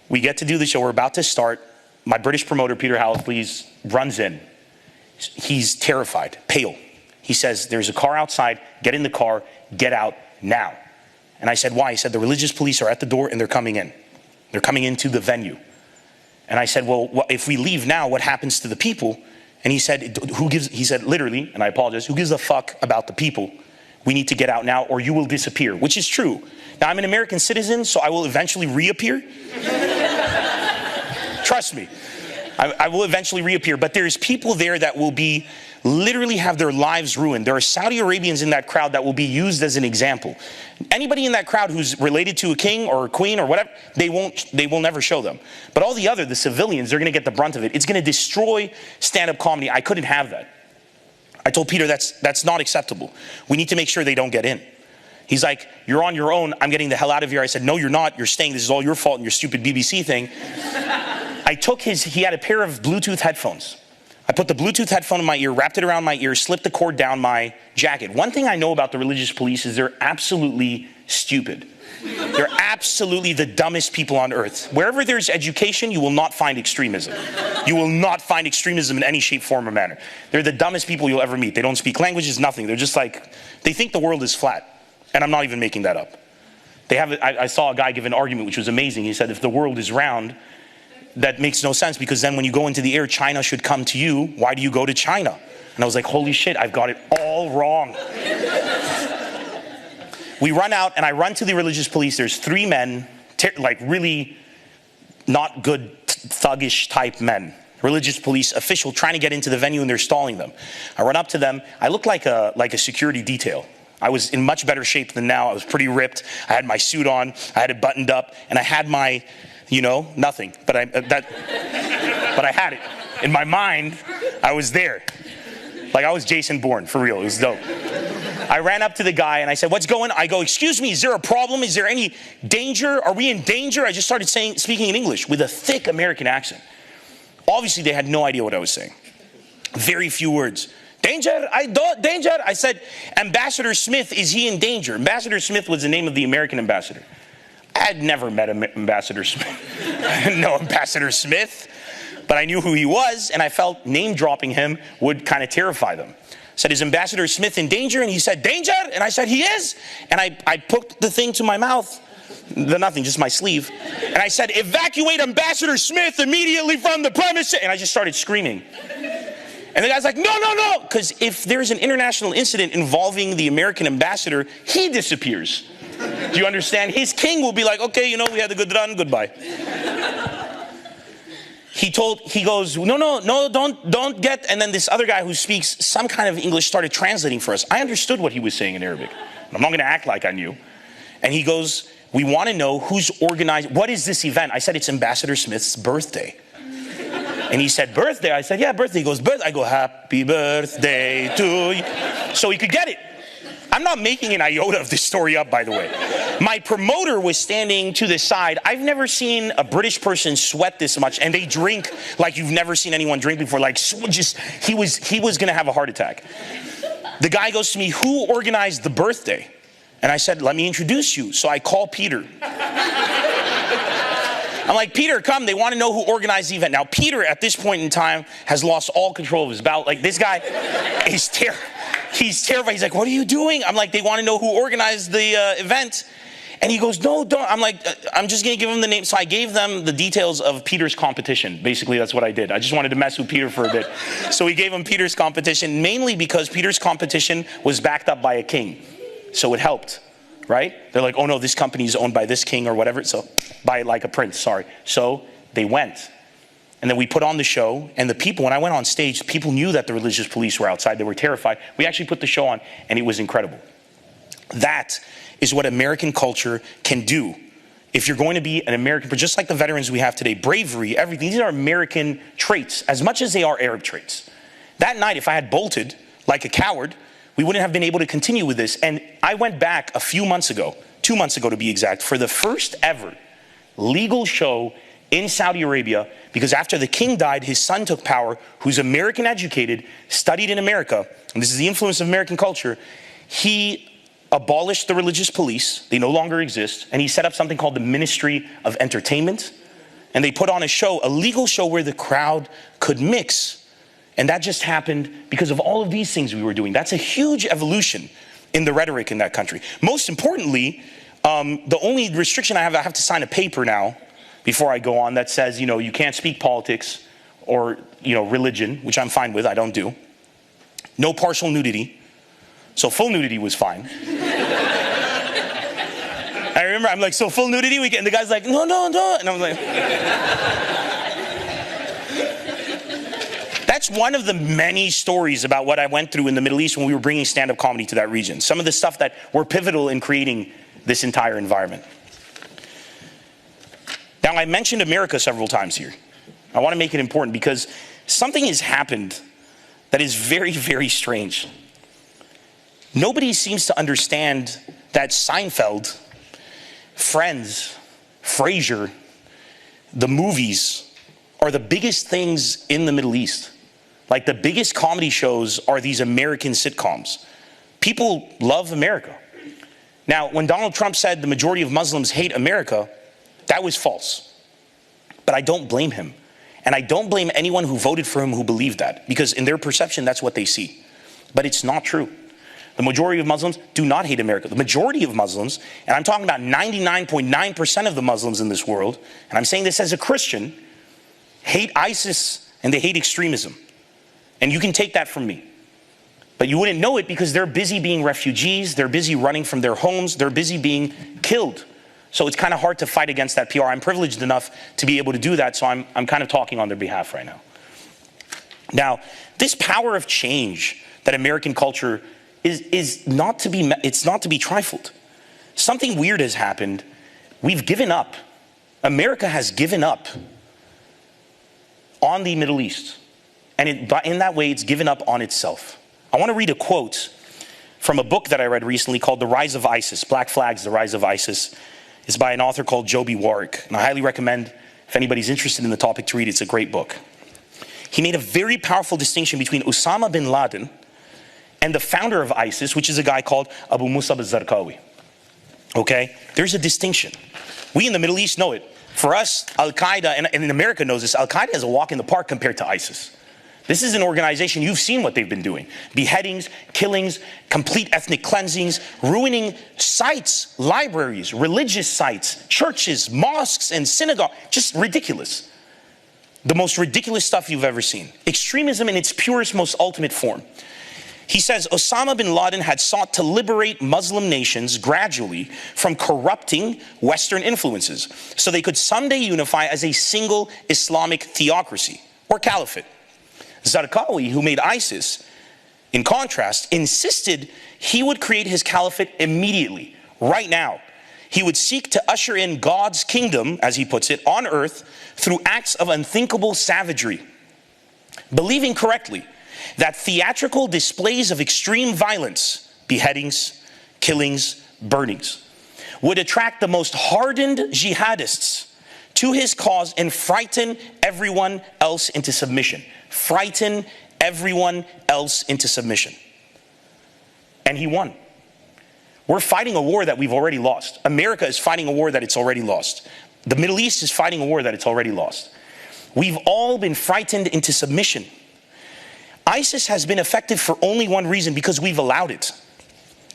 We get to do the show. We're about to start. My British promoter, Peter Hallett, runs in. He's terrified, pale. He says, there's a car outside. Get in the car. Get out now. And I said, why? He said, the religious police are at the door and they're coming in. They're coming into the venue. And I said, well, if we leave now, what happens to the people? And he said, he said, literally, and I apologize, who gives a fuck about the people? We need to get out now or you will disappear, which is true. Now, I'm an American citizen, so I will eventually reappear. Trust me, I will eventually reappear. But there's people there that will literally have their lives ruined. There are Saudi Arabians in that crowd that will be used as an example. Anybody in that crowd who's related to a king or a queen or whatever, they will never show them. But all the civilians, they're going to get the brunt of it. It's going to destroy stand-up comedy. I couldn't have that. I told Peter that's not acceptable. We need to make sure they don't get in. He's like, you're on your own. I'm getting the hell out of here. I said, no, you're not. You're staying. This is all your fault and your stupid BBC thing. I took he had a pair of Bluetooth headphones. I put the Bluetooth headphone in my ear, wrapped it around my ear, slipped the cord down my jacket. One thing I know about the religious police is they're absolutely stupid. They're absolutely the dumbest people on earth. Wherever there's education, you will not find extremism. You will not find extremism in any shape, form, or manner. They're the dumbest people you'll ever meet. They don't speak languages, nothing. They're just like, they think the world is flat. And I'm not even making that up. I saw a guy give an argument which was amazing. He said, if the world is round, that makes no sense because then when you go into the air, China should come to you. Why do you go to China? And I was like, holy shit, I've got it all wrong. We run out and I run to the religious police. There's 3 men, like really not good thuggish type men. Religious police official trying to get into the venue and they're stalling them. I run up to them. I look like a security detail. I was in much better shape than now. I was pretty ripped. I had my suit on. I had it buttoned up and I had my, nothing. But I had it. In my mind, I was there. Like I was Jason Bourne, for real, it was dope. I ran up to the guy and I said, what's going on? I go, excuse me, is there a problem? Is there any danger? Are we in danger? I just started speaking in English with a thick American accent. Obviously, they had no idea what I was saying. Very few words. Danger, danger. I said, Ambassador Smith, is he in danger? Ambassador Smith was the name of the American ambassador. I had never met Ambassador Smith. No Ambassador Smith, but I knew who he was, and I felt name dropping him would kind of terrify them. I said, is Ambassador Smith in danger? And he said, danger? And I said, he is. And I poked the thing to my mouth. Nothing, just my sleeve. And I said, evacuate Ambassador Smith immediately from the premises. And I just started screaming. And the guy's like, no, no, no. Because if there's an international incident involving the American ambassador, he disappears. Do you understand? His king will be like, okay, you know, we had a good run, goodbye. He goes, no, don't get, and then this other guy who speaks some kind of English started translating for us. I understood what he was saying in Arabic. I'm not going to act like I knew. And he goes, we want to know who's organized, what is this event? I said, it's Ambassador Smith's birthday. And he said, birthday? I said, yeah, birthday. He goes, birthday. I go, happy birthday to you. So he could get it. I'm not making an iota of this story up, by the way. My promoter was standing to the side. I've never seen a British person sweat this much, and they drink like you've never seen anyone drink before. Like, just he was going to have a heart attack. The guy goes to me, who organized the birthday? And I said, let me introduce you. So I call Peter. I'm like, Peter, come. They want to know who organized the event. Now, Peter, at this point in time, has lost all control of his bowel. Like, this guy is terrible. He's terrified. He's like, what are you doing? I'm like, they want to know who organized the event. And he goes, no, don't. I'm like, I'm just going to give them the name. So I gave them the details of Peter's competition. Basically, that's what I did. I just wanted to mess with Peter for a bit. So we gave him Peter's competition, mainly because Peter's competition was backed up by a king. So it helped, right? They're like, oh no, this company is owned by this king or whatever. So by like a prince, sorry. So they went. And then we put on the show, and the people, when I went on stage, people knew that the religious police were outside. They were terrified. We actually put the show on, and it was incredible. That is what American culture can do. If you're going to be an American, but just like the veterans we have today, bravery, everything, these are American traits, as much as they are Arab traits. That night, if I had bolted like a coward, we wouldn't have been able to continue with this. And I went back a few months ago, 2 months ago to be exact, for the first ever legal show in Saudi Arabia, because after the king died, his son took power, who's American educated, studied in America, and this is the influence of American culture. He abolished the religious police. They no longer exist. And he set up something called the Ministry of Entertainment. And they put on a show, a legal show where the crowd could mix. And that just happened because of all of these things we were doing. That's a huge evolution in the rhetoric in that country. Most importantly, the only restriction I have to sign a paper now before I go on that says, you know, you can't speak politics or, you know, religion, which I'm fine with, I don't do. No partial nudity. So full nudity was fine. I remember, I'm like, so full nudity weekend? And the guy's like, no, no, no. And I'm like, that's one of the many stories about what I went through in the Middle East when we were bringing stand-up comedy to that region. Some of the stuff that were pivotal in creating this entire environment. Now, I mentioned America several times here. I want to make it important because something has happened that is very, very strange. Nobody seems to understand that Seinfeld, Friends, Frasier, the movies are the biggest things in the Middle East. Like the biggest comedy shows are these American sitcoms. People love America. Now, when Donald Trump said the majority of Muslims hate America, that was false. But I don't blame him. And I don't blame anyone who voted for him who believed that, because in their perception, that's what they see. But it's not true. The majority of Muslims do not hate America. The majority of Muslims, and I'm talking about 99.9% of the Muslims in this world, and I'm saying this as a Christian, hate ISIS and they hate extremism. And you can take that from me. But you wouldn't know it because they're busy being refugees, they're busy running from their homes, they're busy being killed. So it's kind of hard to fight against that PR. I'm privileged enough to be able to do that, so I'm kind of talking on their behalf right now. Now, this power of change that American culture is not to be trifled. Something weird has happened. We've given up. America has given up on the Middle East. And in that way, it's given up on itself. I want to read a quote from a book that I read recently called The Rise of ISIS, Black Flags, The Rise of ISIS. It's by an author called Joby Warwick. And I highly recommend, if anybody's interested in the topic, to read it. It's a great book. He made a very powerful distinction between Osama bin Laden and the founder of ISIS, which is a guy called Abu Musab al-Zarqawi. Okay? There's a distinction. We in the Middle East know it. For us, Al-Qaeda, and in America knows this, Al-Qaeda is a walk in the park compared to ISIS. This is an organization, you've seen what they've been doing. Beheadings, killings, complete ethnic cleansings, ruining sites, libraries, religious sites, churches, mosques, and synagogues. Just ridiculous. The most ridiculous stuff you've ever seen. Extremism in its purest, most ultimate form. He says Osama bin Laden had sought to liberate Muslim nations gradually from corrupting Western influences so they could someday unify as a single Islamic theocracy or caliphate. Zarqawi, who made ISIS, in contrast, insisted he would create his caliphate immediately, right now. He would seek to usher in God's kingdom, as he puts it, on earth through acts of unthinkable savagery, believing correctly that theatrical displays of extreme violence, beheadings, killings, burnings, would attract the most hardened jihadists to his cause and frighten everyone else into submission. Frighten everyone else into submission. And he won. We're fighting a war that we've already lost. America is fighting a war that it's already lost. The Middle East is fighting a war that it's already lost. We've all been frightened into submission. ISIS has been effective for only one reason, because we've allowed it.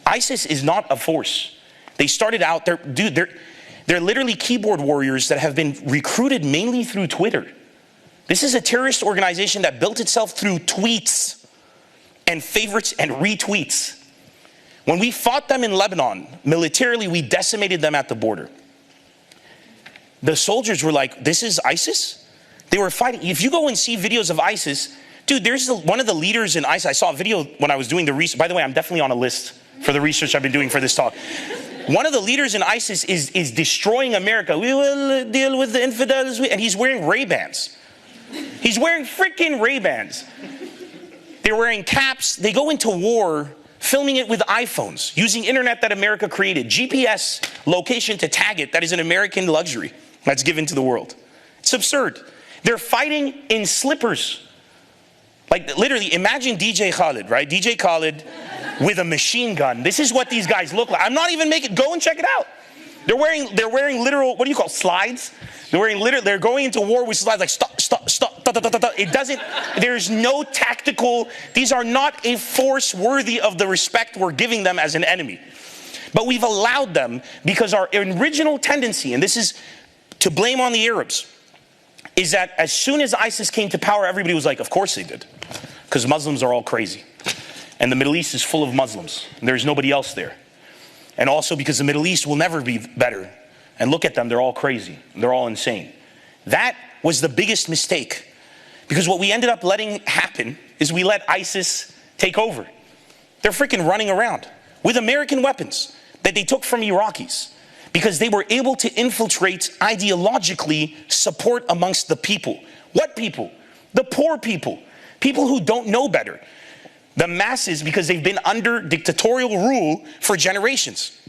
ISIS is not a force. They started out, they're literally keyboard warriors that have been recruited mainly through Twitter. This is a terrorist organization that built itself through tweets and favorites and retweets. When we fought them in Lebanon, militarily, we decimated them at the border. The soldiers were like, this is ISIS? They were fighting. If you go and see videos of ISIS, dude, there's one of the leaders in ISIS. I saw a video when I was doing the research. By the way, I'm definitely on a list for the research I've been doing for this talk. One of the leaders in ISIS is destroying America. We will deal with the infidels. And he's wearing Ray-Bans. He's wearing freaking Ray-Bans. They're wearing caps. They go into war filming it with iPhones, using internet that America created. GPS location to tag it. That is an American luxury that's given to the world. It's absurd. They're fighting in slippers. Like literally, imagine DJ Khaled, right? DJ Khaled with a machine gun. This is what these guys look like. I'm not even making, go and check it out. They're wearing literal, what do you call, slides? They're going into war with slides like stop. It doesn't, there's no tactical, these are not a force worthy of the respect we're giving them as an enemy. But we've allowed them because our original tendency, and this is to blame on the Arabs, is that as soon as ISIS came to power, everybody was like, of course they did. Because Muslims are all crazy. And the Middle East is full of Muslims. And there's nobody else there. And also because the Middle East will never be better. And look at them, they're all crazy. They're all insane. That was the biggest mistake. Because what we ended up letting happen is we let ISIS take over. They're freaking running around with American weapons that they took from Iraqis. Because they were able to infiltrate ideologically support amongst the people. What people? The poor people. People who don't know better. The masses, because they've been under dictatorial rule for generations.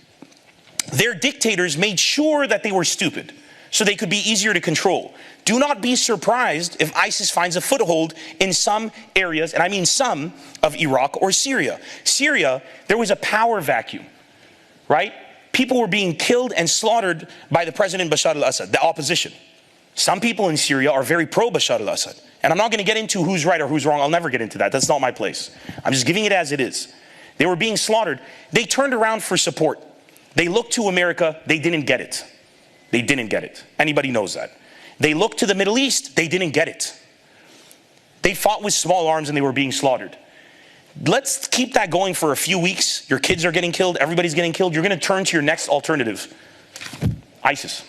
Their dictators made sure that they were stupid, so they could be easier to control. Do not be surprised if ISIS finds a foothold in some areas, and I mean some, of Iraq or Syria. Syria, there was a power vacuum, right? People were being killed and slaughtered by the President Bashar al-Assad, the opposition. Some people in Syria are very pro-Bashar al-Assad. And I'm not going to get into who's right or who's wrong. I'll never get into that. That's not my place. I'm just giving it as it is. They were being slaughtered. They turned around for support. They looked to America. They didn't get it. They didn't get it. Anybody knows that. They looked to the Middle East. They didn't get it. They fought with small arms and they were being slaughtered. Let's keep that going for a few weeks. Your kids are getting killed. Everybody's getting killed. You're going to turn to your next alternative. ISIS.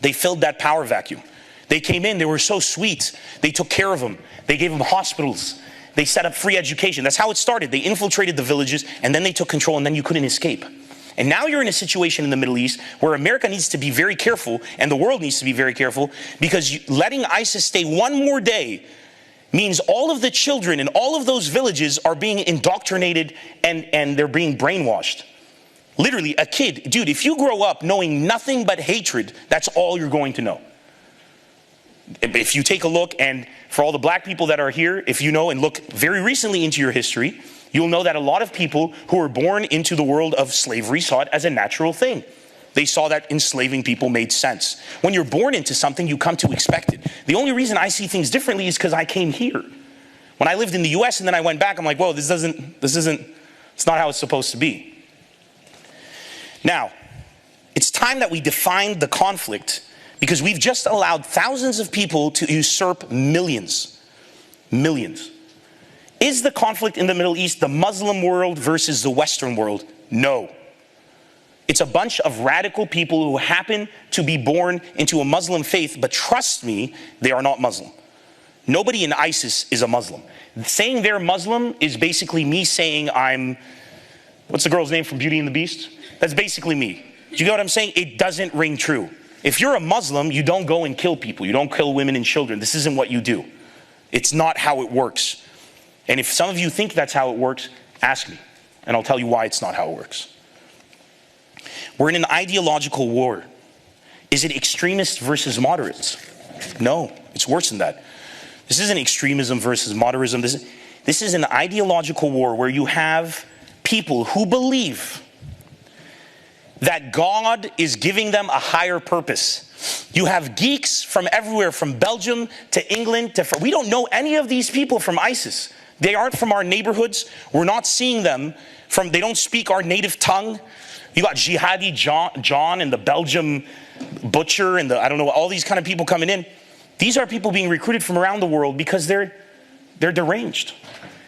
They filled that power vacuum. They came in, they were so sweet. They took care of them. They gave them hospitals. They set up free education. That's how it started. They infiltrated the villages and then they took control and then you couldn't escape. And now you're in a situation in the Middle East where America needs to be very careful and the world needs to be very careful because letting ISIS stay one more day means all of the children in all of those villages are being indoctrinated and they're being brainwashed. Literally, a kid, dude, if you grow up knowing nothing but hatred, that's all you're going to know. If you take a look, and for all the black people that are here, if you know and look very recently into your history, you'll know that a lot of people who were born into the world of slavery saw it as a natural thing. They saw that enslaving people made sense. When you're born into something, you come to expect it. The only reason I see things differently is because I came here. When I lived in the US and then I went back, I'm like, whoa, it's not how it's supposed to be. Now, it's time that we define the conflict, because we've just allowed thousands of people to usurp millions. Millions. Is the conflict in the Middle East the Muslim world versus the Western world? No. It's a bunch of radical people who happen to be born into a Muslim faith, but trust me, they are not Muslim. Nobody in ISIS is a Muslim. Saying they're Muslim is basically me saying I'm, what's the girl's name from Beauty and the Beast? That's basically me. Do you get what I'm saying? It doesn't ring true. If you're a Muslim, you don't go and kill people. You don't kill women and children. This isn't what you do. It's not how it works. And if some of you think that's how it works, ask me, and I'll tell you why it's not how it works. We're in an ideological war. Is it extremists versus moderates? No, it's worse than that. This isn't extremism versus moderatism. This is an ideological war where you have people who believe that God is giving them a higher purpose. You have geeks from everywhere, from Belgium to England to... We don't know any of these people from ISIS. They aren't from our neighborhoods. We're not seeing them from... They don't speak our native tongue. You got Jihadi John and the Belgium butcher and the, I don't know, all these kind of people coming in. These are people being recruited from around the world because they're deranged.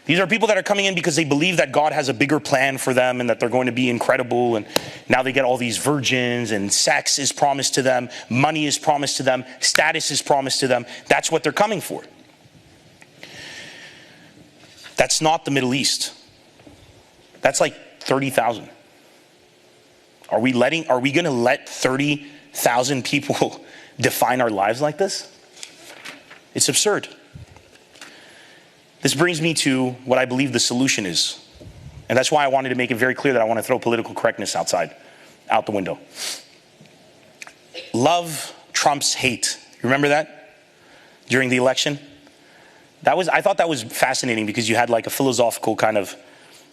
These are people that are coming in because they believe that God has a bigger plan for them and that they're going to be incredible. And now they get all these virgins, and sex is promised to them. Money is promised to them. Status is promised to them. That's what they're coming for. That's not the Middle East. That's like 30,000. Are we going to let 30,000 people define our lives like this? It's absurd. This brings me to what I believe the solution is. And that's why I wanted to make it very clear that I want to throw political correctness out the window. Love trumps hate. You remember that? During the election? I thought that was fascinating, because you had like a philosophical kind of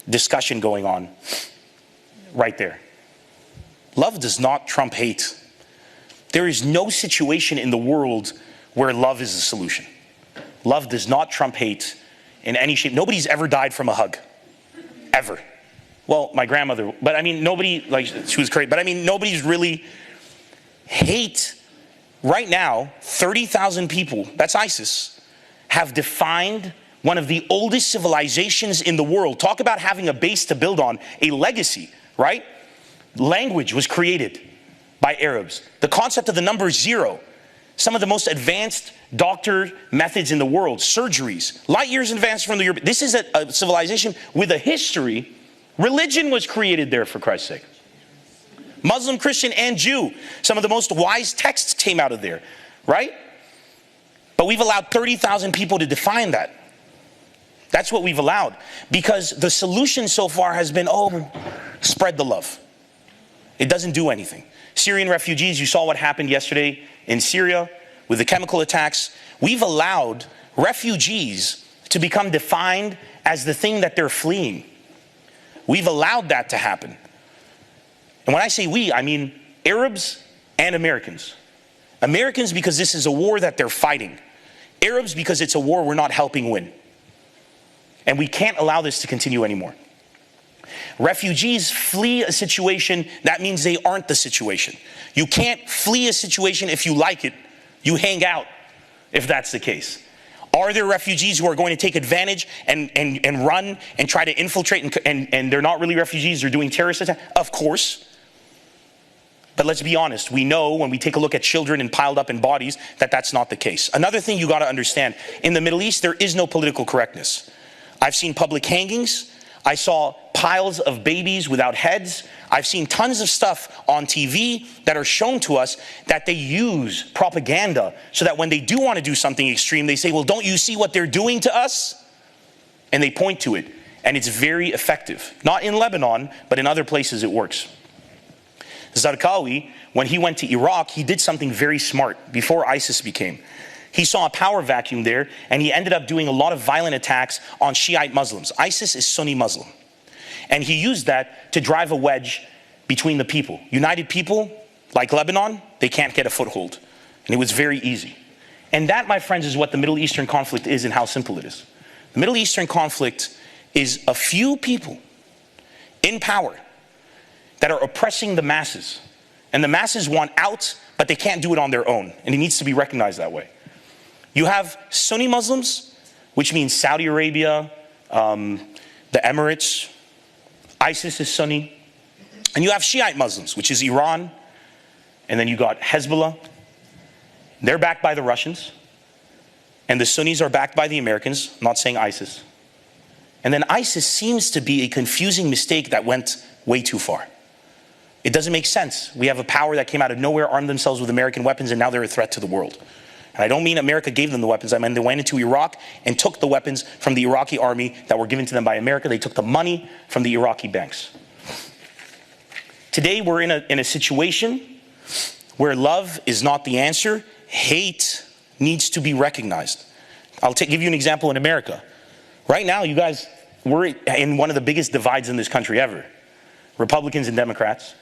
discussion going on right there. Love does not trump hate. There is no situation in the world where love is the solution. Love does not trump hate in any shape. Nobody's ever died from a hug. Ever. Well, my grandmother, but I mean, nobody, like, she was great, but I mean, nobody's really... Hate, right now, 30,000 people, that's ISIS, have defined one of the oldest civilizations in the world. Talk about having a base to build on, a legacy, right? Language was created by Arabs. The concept of the number zero. Some of the most advanced doctor methods in the world. Surgeries. Light years advanced from the European. This is a civilization with a history. Religion was created there, for Christ's sake. Muslim, Christian, and Jew. Some of the most wise texts came out of there, right? But we've allowed 30,000 people to define that. That's what we've allowed. Because the solution so far has been, spread the love. It doesn't do anything. Syrian refugees, you saw what happened yesterday in Syria with the chemical attacks. We've allowed refugees to become defined as the thing that they're fleeing. We've allowed that to happen. And when I say we, I mean Arabs and Americans. Americans because this is a war that they're fighting. Arabs because it's a war we're not helping win. And we can't allow this to continue anymore. Refugees flee a situation, that means they aren't the situation. You can't flee a situation if you like it. You hang out if that's the case. Are there refugees who are going to take advantage and run and try to infiltrate and they're not really refugees, they're doing terrorist attacks? Of course. But let's be honest, we know when we take a look at children and piled up in bodies that that's not the case. Another thing you got to understand, in the Middle East there is no political correctness. I've seen public hangings. I saw piles of babies without heads. I've seen tons of stuff on TV that are shown to us that they use propaganda so that when they do want to do something extreme, they say, well, don't you see what they're doing to us? And they point to it. And it's very effective. Not in Lebanon, but in other places it works. Zarqawi, when he went to Iraq, he did something very smart before ISIS became. He saw a power vacuum there, and he ended up doing a lot of violent attacks on Shiite Muslims. ISIS is Sunni Muslim. And he used that to drive a wedge between the people. United people, like Lebanon, they can't get a foothold. And it was very easy. And that, my friends, is what the Middle Eastern conflict is and how simple it is. The Middle Eastern conflict is a few people in power that are oppressing the masses. And the masses want out, but they can't do it on their own. And it needs to be recognized that way. You have Sunni Muslims, which means Saudi Arabia, the Emirates. ISIS is Sunni. And you have Shiite Muslims, which is Iran. And then you got Hezbollah. They're backed by the Russians. And the Sunnis are backed by the Americans. I'm not saying ISIS. And then ISIS seems to be a confusing mistake that went way too far. It doesn't make sense. We have a power that came out of nowhere, armed themselves with American weapons, and now they're a threat to the world. And I don't mean America gave them the weapons. I mean they went into Iraq and took the weapons from the Iraqi army that were given to them by America. They took the money from the Iraqi banks. Today we're in a situation where love is not the answer. Hate needs to be recognized. I'll give you an example in America. Right now, you guys, we're in one of the biggest divides in this country ever. Republicans and Democrats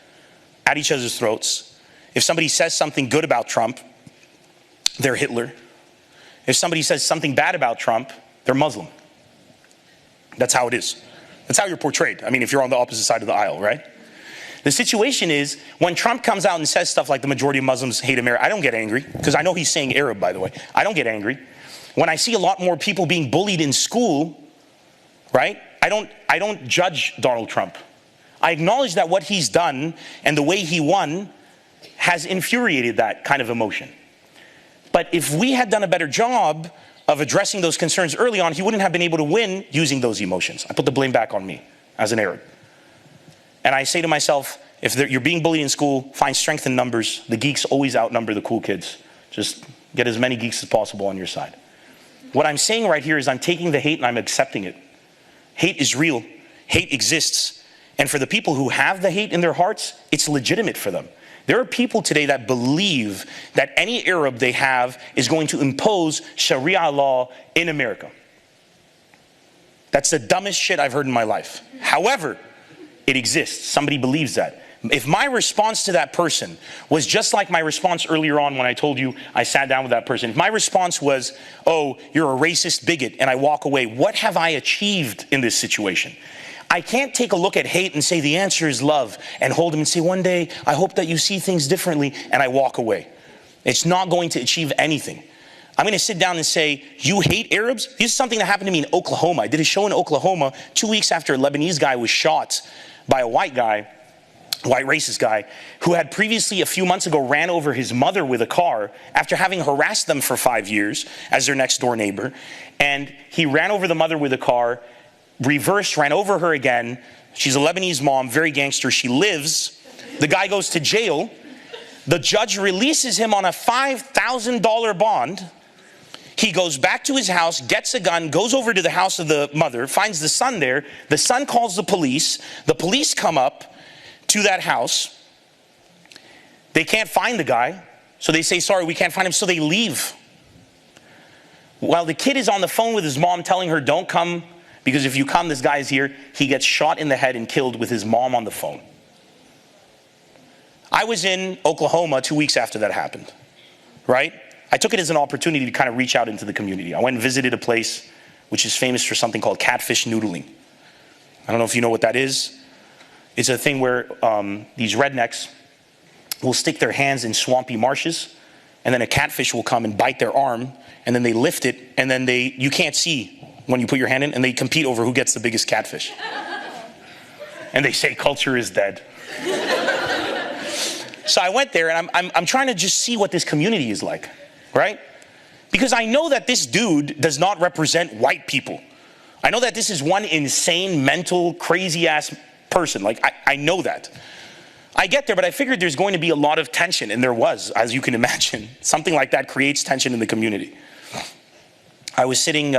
at each other's throats. If somebody says something good about Trump, they're Hitler. If somebody says something bad about Trump, they're Muslim. That's how it is. That's how you're portrayed. I mean, if you're on the opposite side of the aisle, right? The situation is, when Trump comes out and says stuff like the majority of Muslims hate America, I don't get angry, because I know he's saying Arab, by the way. I don't get angry. When I see a lot more people being bullied in school, right? I don't judge Donald Trump. I acknowledge that what he's done and the way he won has infuriated that kind of emotion. But if we had done a better job of addressing those concerns early on, he wouldn't have been able to win using those emotions. I put the blame back on me as an Arab. And I say to myself, if you're being bullied in school, find strength in numbers. The geeks always outnumber the cool kids. Just get as many geeks as possible on your side. What I'm saying right here is I'm taking the hate and I'm accepting it. Hate is real. Hate exists. And for the people who have the hate in their hearts, it's legitimate for them. There are people today that believe that any Arab they have is going to impose Sharia law in America. That's the dumbest shit I've heard in my life. However, it exists. Somebody believes that. If my response to that person was just like my response earlier on when I told you I sat down with that person, if my response was, oh, you're a racist bigot, and I walk away, what have I achieved in this situation? I can't take a look at hate and say the answer is love and hold him and say, one day, I hope that you see things differently, and I walk away. It's not going to achieve anything. I'm going to sit down and say, you hate Arabs? This is something that happened to me in Oklahoma. I did a show in Oklahoma 2 weeks after a Lebanese guy was shot by a white racist guy, who had previously, a few months ago, ran over his mother with a car after having harassed them for 5 years as their next door neighbor. And he ran over the mother with a car, reversed, ran over her again. She's a Lebanese mom, very gangster. She lives. The guy goes to jail. The judge releases him on a $5,000 bond. He goes back to his house, gets a gun, goes over to the house of the mother, finds the son there. The son calls the police. The police come up to that house. They can't find the guy. So they say, sorry, we can't find him. So they leave. While the kid is on the phone with his mom telling her, don't come, because if you come, this guy is here. He gets shot in the head and killed with his mom on the phone. I was in Oklahoma 2 weeks after that happened, right? I took it as an opportunity to kind of reach out into the community. I went and visited a place which is famous for something called catfish noodling. I don't know if you know what that is. It's a thing where these rednecks will stick their hands in swampy marshes, and then a catfish will come and bite their arm, and then they lift it, and then you can't see when you put your hand in, and they compete over who gets the biggest catfish. And they say culture is dead. So I went there, and I'm trying to just see what this community is like, right? Because I know that this dude does not represent white people. I know that this is one insane, mental, crazy-ass person. Like, I know that. I get there, but I figured there's going to be a lot of tension, and there was, as you can imagine. Something like that creates tension in the community. I was sitting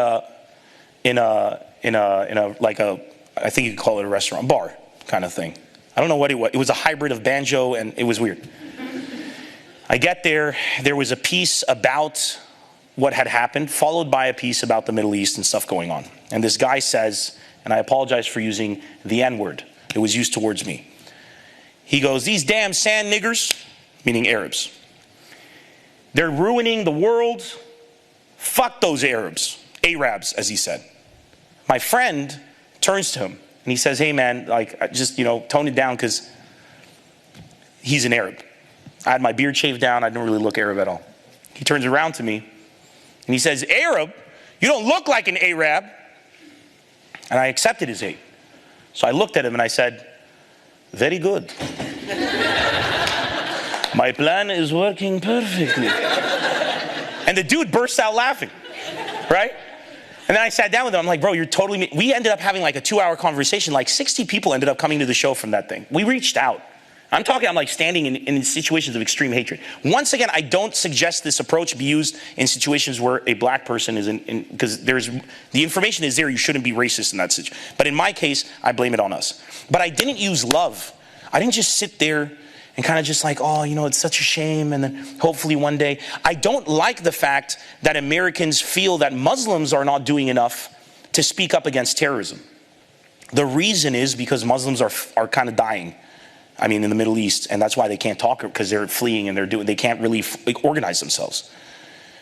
in a I think you could call it a restaurant, bar kind of thing. I don't know what it was. It was a hybrid of banjo, and it was weird. I get there. There was a piece about what had happened, followed by a piece about the Middle East and stuff going on. And this guy says, and I apologize for using the N-word. It was used towards me. He goes, "These damn sand niggers," meaning Arabs, "they're ruining the world. Fuck those Arabs, as he said." My friend turns to him and he says, "Hey man, like, just, tone it down, because he's an Arab." I had my beard shaved down. I didn't really look Arab at all. He turns around to me and he says, "Arab? You don't look like an Arab." And I accepted his hate. So I looked at him and I said, "Very good. My plan is working perfectly." And the dude burst out laughing, right? And then I sat down with him. I'm like, "Bro, you're totally..." We ended up having like a 2-hour conversation. Like 60 people ended up coming to the show from that thing. We reached out. I'm like standing in situations of extreme hatred. Once again, I don't suggest this approach be used in situations where a black person is in, because the information is there. You shouldn't be racist in that situation. But in my case, I blame it on us. But I didn't use love. I didn't just sit there and kind of just like, "Oh, it's such a shame, and then hopefully one day." I don't like the fact that Americans feel that Muslims are not doing enough to speak up against terrorism. The reason is because Muslims are kind of dying. In the Middle East, and that's why they can't talk, because they're fleeing and they can't really organize themselves.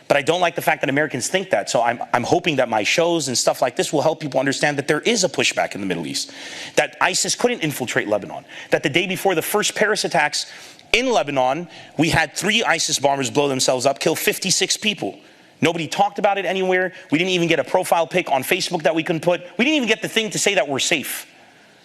But I don't like the fact that Americans think that. So I'm hoping that my shows and stuff like this will help people understand that there is a pushback in the Middle East, that ISIS couldn't infiltrate Lebanon, that the day before the first Paris attacks in Lebanon, we had 3 ISIS bombers blow themselves up, kill 56 people. Nobody talked about it anywhere. We didn't even get a profile pic on Facebook that we couldn't put. We didn't even get the thing to say that we're safe.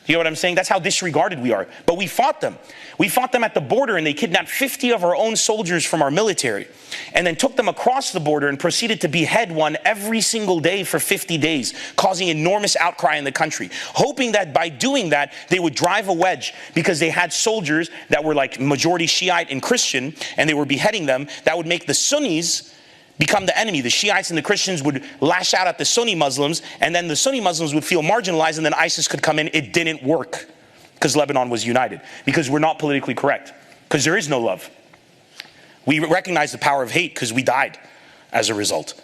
You know what I'm saying? That's how disregarded we are. But we fought them. We fought them at the border, and they kidnapped 50 of our own soldiers from our military and then took them across the border and proceeded to behead one every single day for 50 days, causing enormous outcry in the country, hoping that by doing that, they would drive a wedge, because they had soldiers that were like majority Shiite and Christian, and they were beheading them. That would make the Sunnis become the enemy. The Shiites and the Christians would lash out at the Sunni Muslims, and then the Sunni Muslims would feel marginalized, and then ISIS could come in. It didn't work, because Lebanon was united, because we're not politically correct, because there is no love. We recognize the power of hate because we died as a result.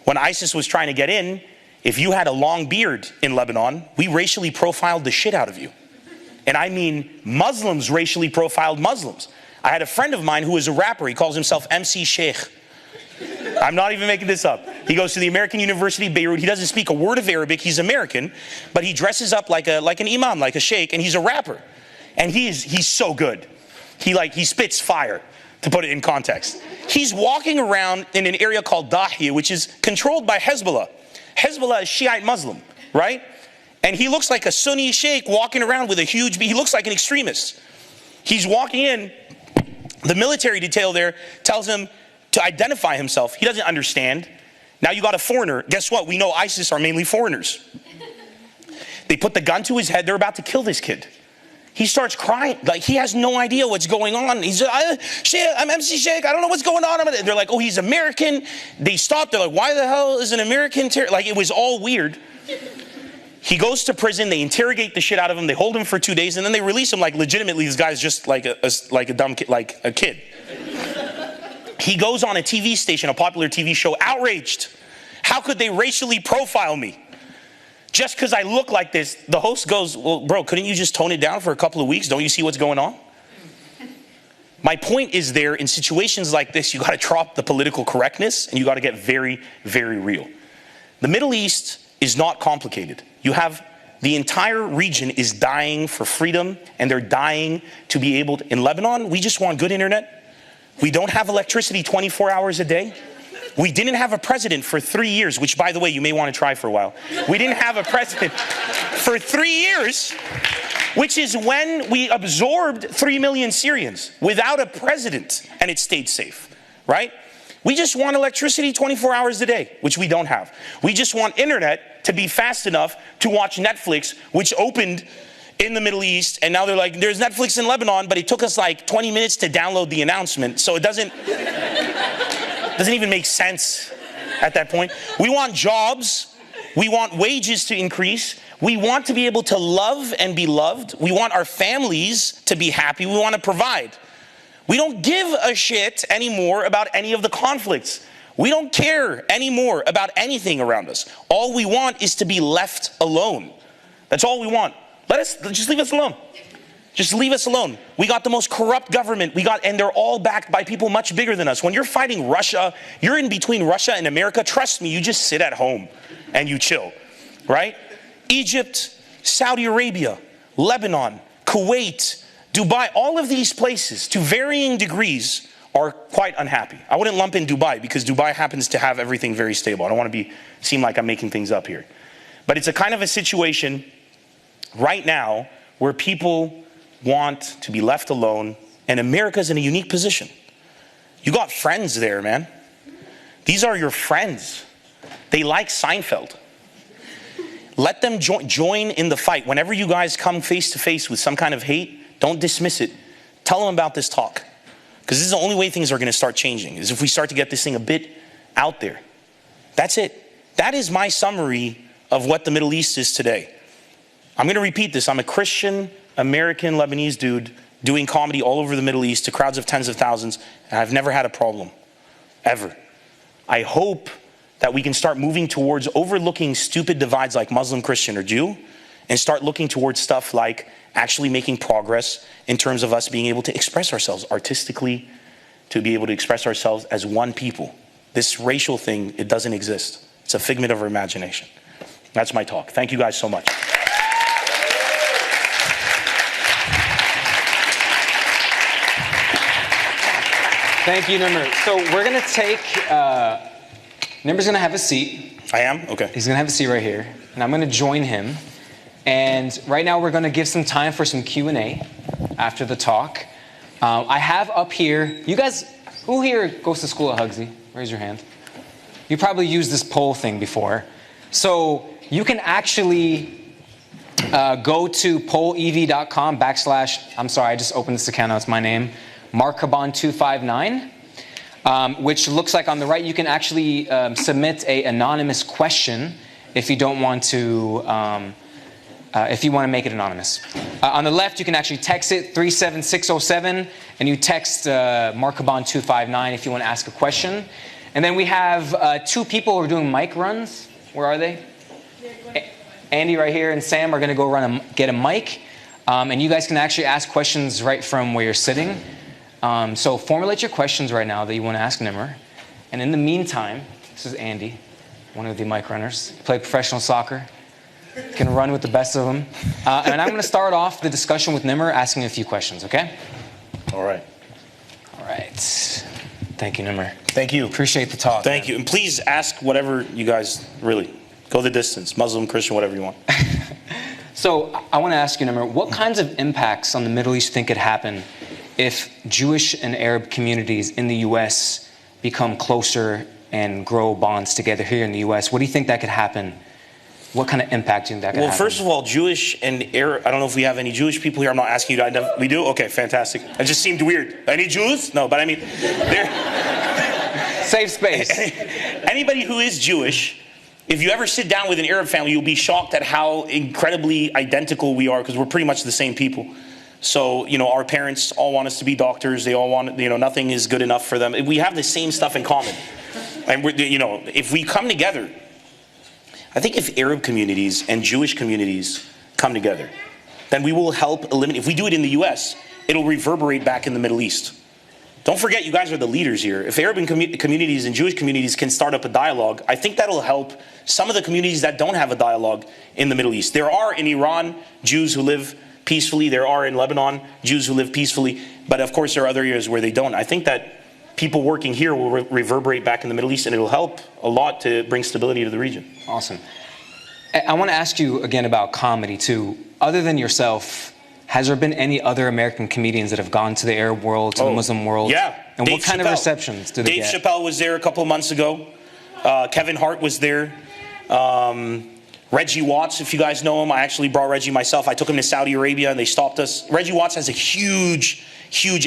When ISIS was trying to get in, if you had a long beard in Lebanon, we racially profiled the shit out of you. And I mean, Muslims racially profiled Muslims. I had a friend of mine who is a rapper. He calls himself MC Sheikh. I'm not even making this up. He goes to the American University, Beirut. He doesn't speak a word of Arabic. He's American, but he dresses up like an imam, like a sheikh, and he's a rapper. And he's so good. He spits fire, to put it in context. He's walking around in an area called Dahiyah, which is controlled by Hezbollah. Hezbollah is Shiite Muslim, right? And he looks like a Sunni sheikh walking around with he looks like an extremist. He's walking in. The military detail there tells him to identify himself. He doesn't understand. Now you got a foreigner. Guess what? We know ISIS are mainly foreigners. They put the gun to his head. They're about to kill this kid. He starts crying. Like, he has no idea what's going on. He's like, "I'm MC Sheikh. I don't know what's going on." They're like, "Oh, he's American." They stopped. They're like, "Why the hell is an American Like, it was all weird. He goes to prison. They interrogate the shit out of him. They hold him for 2 days, and then they release him. Like, legitimately, this guy's just like a dumb kid, like a kid. He goes on a TV station, a popular TV show, outraged. How could they racially profile me? Just because I look like this. The host goes, "Well, bro, couldn't you just tone it down for a couple of weeks? Don't you see what's going on?" My point is, there in situations like this, you got to drop the political correctness and you got to get very, very real. The Middle East is not complicated. You have the entire region is dying for freedom, and they're dying to be able to. In Lebanon, we just want good internet. We don't have electricity 24 hours a day. We didn't have a president for 3 years, which, by the way, you may want to try for a while. We didn't have a president for 3 years, which is when we absorbed 3 million Syrians without a president, and it stayed safe, right? We just want electricity 24 hours a day, which we don't have. We just want internet to be fast enough to watch Netflix, which opened in the Middle East, and now they're like, there's Netflix in Lebanon, but it took us like 20 minutes to download the announcement, so it doesn't even make sense at that point. We want jobs. We want wages to increase. We want to be able to love and be loved. We want our families to be happy. We want to provide. We don't give a shit anymore about any of the conflicts. We don't care anymore about anything around us. All we want is to be left alone. That's all we want. Just leave us alone. Just leave us alone. We got the most corrupt government. And they're all backed by people much bigger than us. When you're fighting Russia, you're in between Russia and America. Trust me, you just sit at home and you chill, right? Egypt, Saudi Arabia, Lebanon, Kuwait, Dubai, all of these places, to varying degrees, are quite unhappy. I wouldn't lump in Dubai because Dubai happens to have everything very stable. I don't want to seem like I'm making things up here. But it's a kind of a situation right now where people want to be left alone, and America's in a unique position. You got friends there, man. These are your friends. They like Seinfeld. Let them join in the fight. Whenever you guys come face to face with some kind of hate, don't dismiss it. Tell them about this talk. Because this is the only way things are going to start changing, is if we start to get this thing a bit out there. That's it. That is my summary of what the Middle East is today. I'm going to repeat this. I'm a Christian, American, Lebanese dude doing comedy all over the Middle East to crowds of tens of thousands, and I've never had a problem, ever. I hope that we can start moving towards overlooking stupid divides like Muslim, Christian, or Jew, and start looking towards stuff like actually making progress in terms of us being able to express ourselves artistically, to be able to express ourselves as one people. This racial thing, it doesn't exist. It's a figment of our imagination. That's my talk. Thank you guys so much. Thank you, Nimr. So we're going to take, Nimr's going to have a seat. I am? Okay. He's going to have a seat right here, and I'm going to join him. And right now we're going to give some time for some Q&A after the talk. I have up here, you guys, who here goes to school at Hugsy? Raise your hand. You probably used this poll thing before. So you can actually go to pollev.com / I'm sorry, I just opened this account, now it's my name, Markabon259, which looks like on the right you can actually submit an anonymous question if you don't want to, if you want to make it anonymous. On the left you can actually text it 37607 and you text Markabon259 if you want to ask a question. And then we have two people who are doing mic runs. Where are they? Andy right here and Sam are going to go get a mic. And you guys can actually ask questions right from where you're sitting. So formulate your questions right now that you want to ask Nimr. And in the meantime, this is Andy, one of the mic runners. He played professional soccer. Can run with the best of them. And I'm going to start off the discussion with Nimr asking a few questions, okay? All right. All right. Thank you, Nimr. Thank you. Appreciate the talk. Thank you. And please ask whatever you guys really, go the distance, Muslim, Christian, whatever you want. So I want to ask you, Nimr, what kinds of impacts on the Middle East think could happen if Jewish and Arab communities in the U.S. become closer and grow bonds together here in the U.S.? What do you think that could happen? What kind of impact do you think that could happen? Well, first of all, Jewish and Arab, I don't know if we have any Jewish people here. I'm not asking you to, we do? Okay, fantastic. It just seemed weird. Any Jews? No, but I mean, they're... Safe space. Anybody who is Jewish, if you ever sit down with an Arab family, you'll be shocked at how incredibly identical we are, because we're pretty much the same people. So, our parents all want us to be doctors. They all want, nothing is good enough for them. We have the same stuff in common. And, if we come together, I think if Arab communities and Jewish communities come together, then we will help eliminate, if we do it in the US, it'll reverberate back in the Middle East. Don't forget, you guys are the leaders here. If Arab communities and Jewish communities can start up a dialogue, I think that'll help some of the communities that don't have a dialogue in the Middle East. There are in Iran Jews who live peacefully. There are in Lebanon Jews who live peacefully. But of course, there are other areas where they don't. I think that people working here will reverberate back in the Middle East, and it'll help a lot to bring stability to the region. Awesome. I want to ask you again about comedy too. Other than yourself, has there been any other American comedians that have gone to the Arab world, to the Muslim world? Yeah. And Dave what kind of receptions do they get? Dave Chappelle was there a couple of months ago. Kevin Hart was there. Reggie Watts, if you guys know him, I actually brought Reggie myself. I took him to Saudi Arabia and they stopped us. Reggie Watts has a huge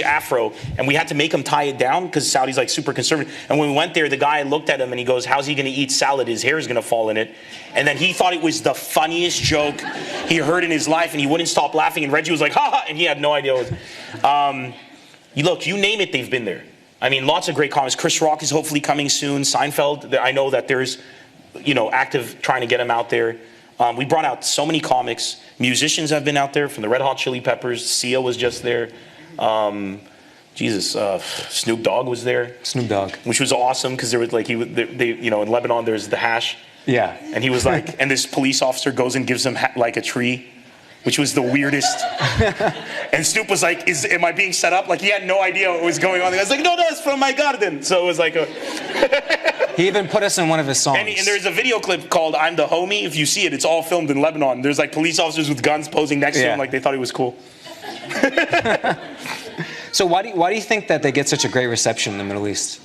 afro, and we had to make him tie it down because Saudi's like super conservative. And when we went there, the guy looked at him and he goes, how's he going to eat salad? His hair is going to fall in it. And then he thought it was the funniest joke he heard in his life, and he wouldn't stop laughing. And Reggie was like, ha ha, and he had no idea what it was. Look, you name it, they've been there. I mean, lots of great comics. Chris Rock is hopefully coming soon. Seinfeld, I know that there's, active trying to get him out there. We brought out so many comics. Musicians have been out there, from the Red Hot Chili Peppers. Sia was just there. Snoop Dogg was there. Snoop Dogg. Which was awesome, because there was like, in Lebanon there's the hash. Yeah. And he was like, and this police officer goes and gives him like a tree, which was the weirdest. And Snoop was like, am I being set up? Like, he had no idea what was going on. I was like, no, it's from my garden. So it was like He even put us in one of his songs. And there's a video clip called I'm the Homie. If you see it, it's all filmed in Lebanon. There's like police officers with guns posing next to him like they thought he was cool. So why do you think that they get such a great reception in the Middle East?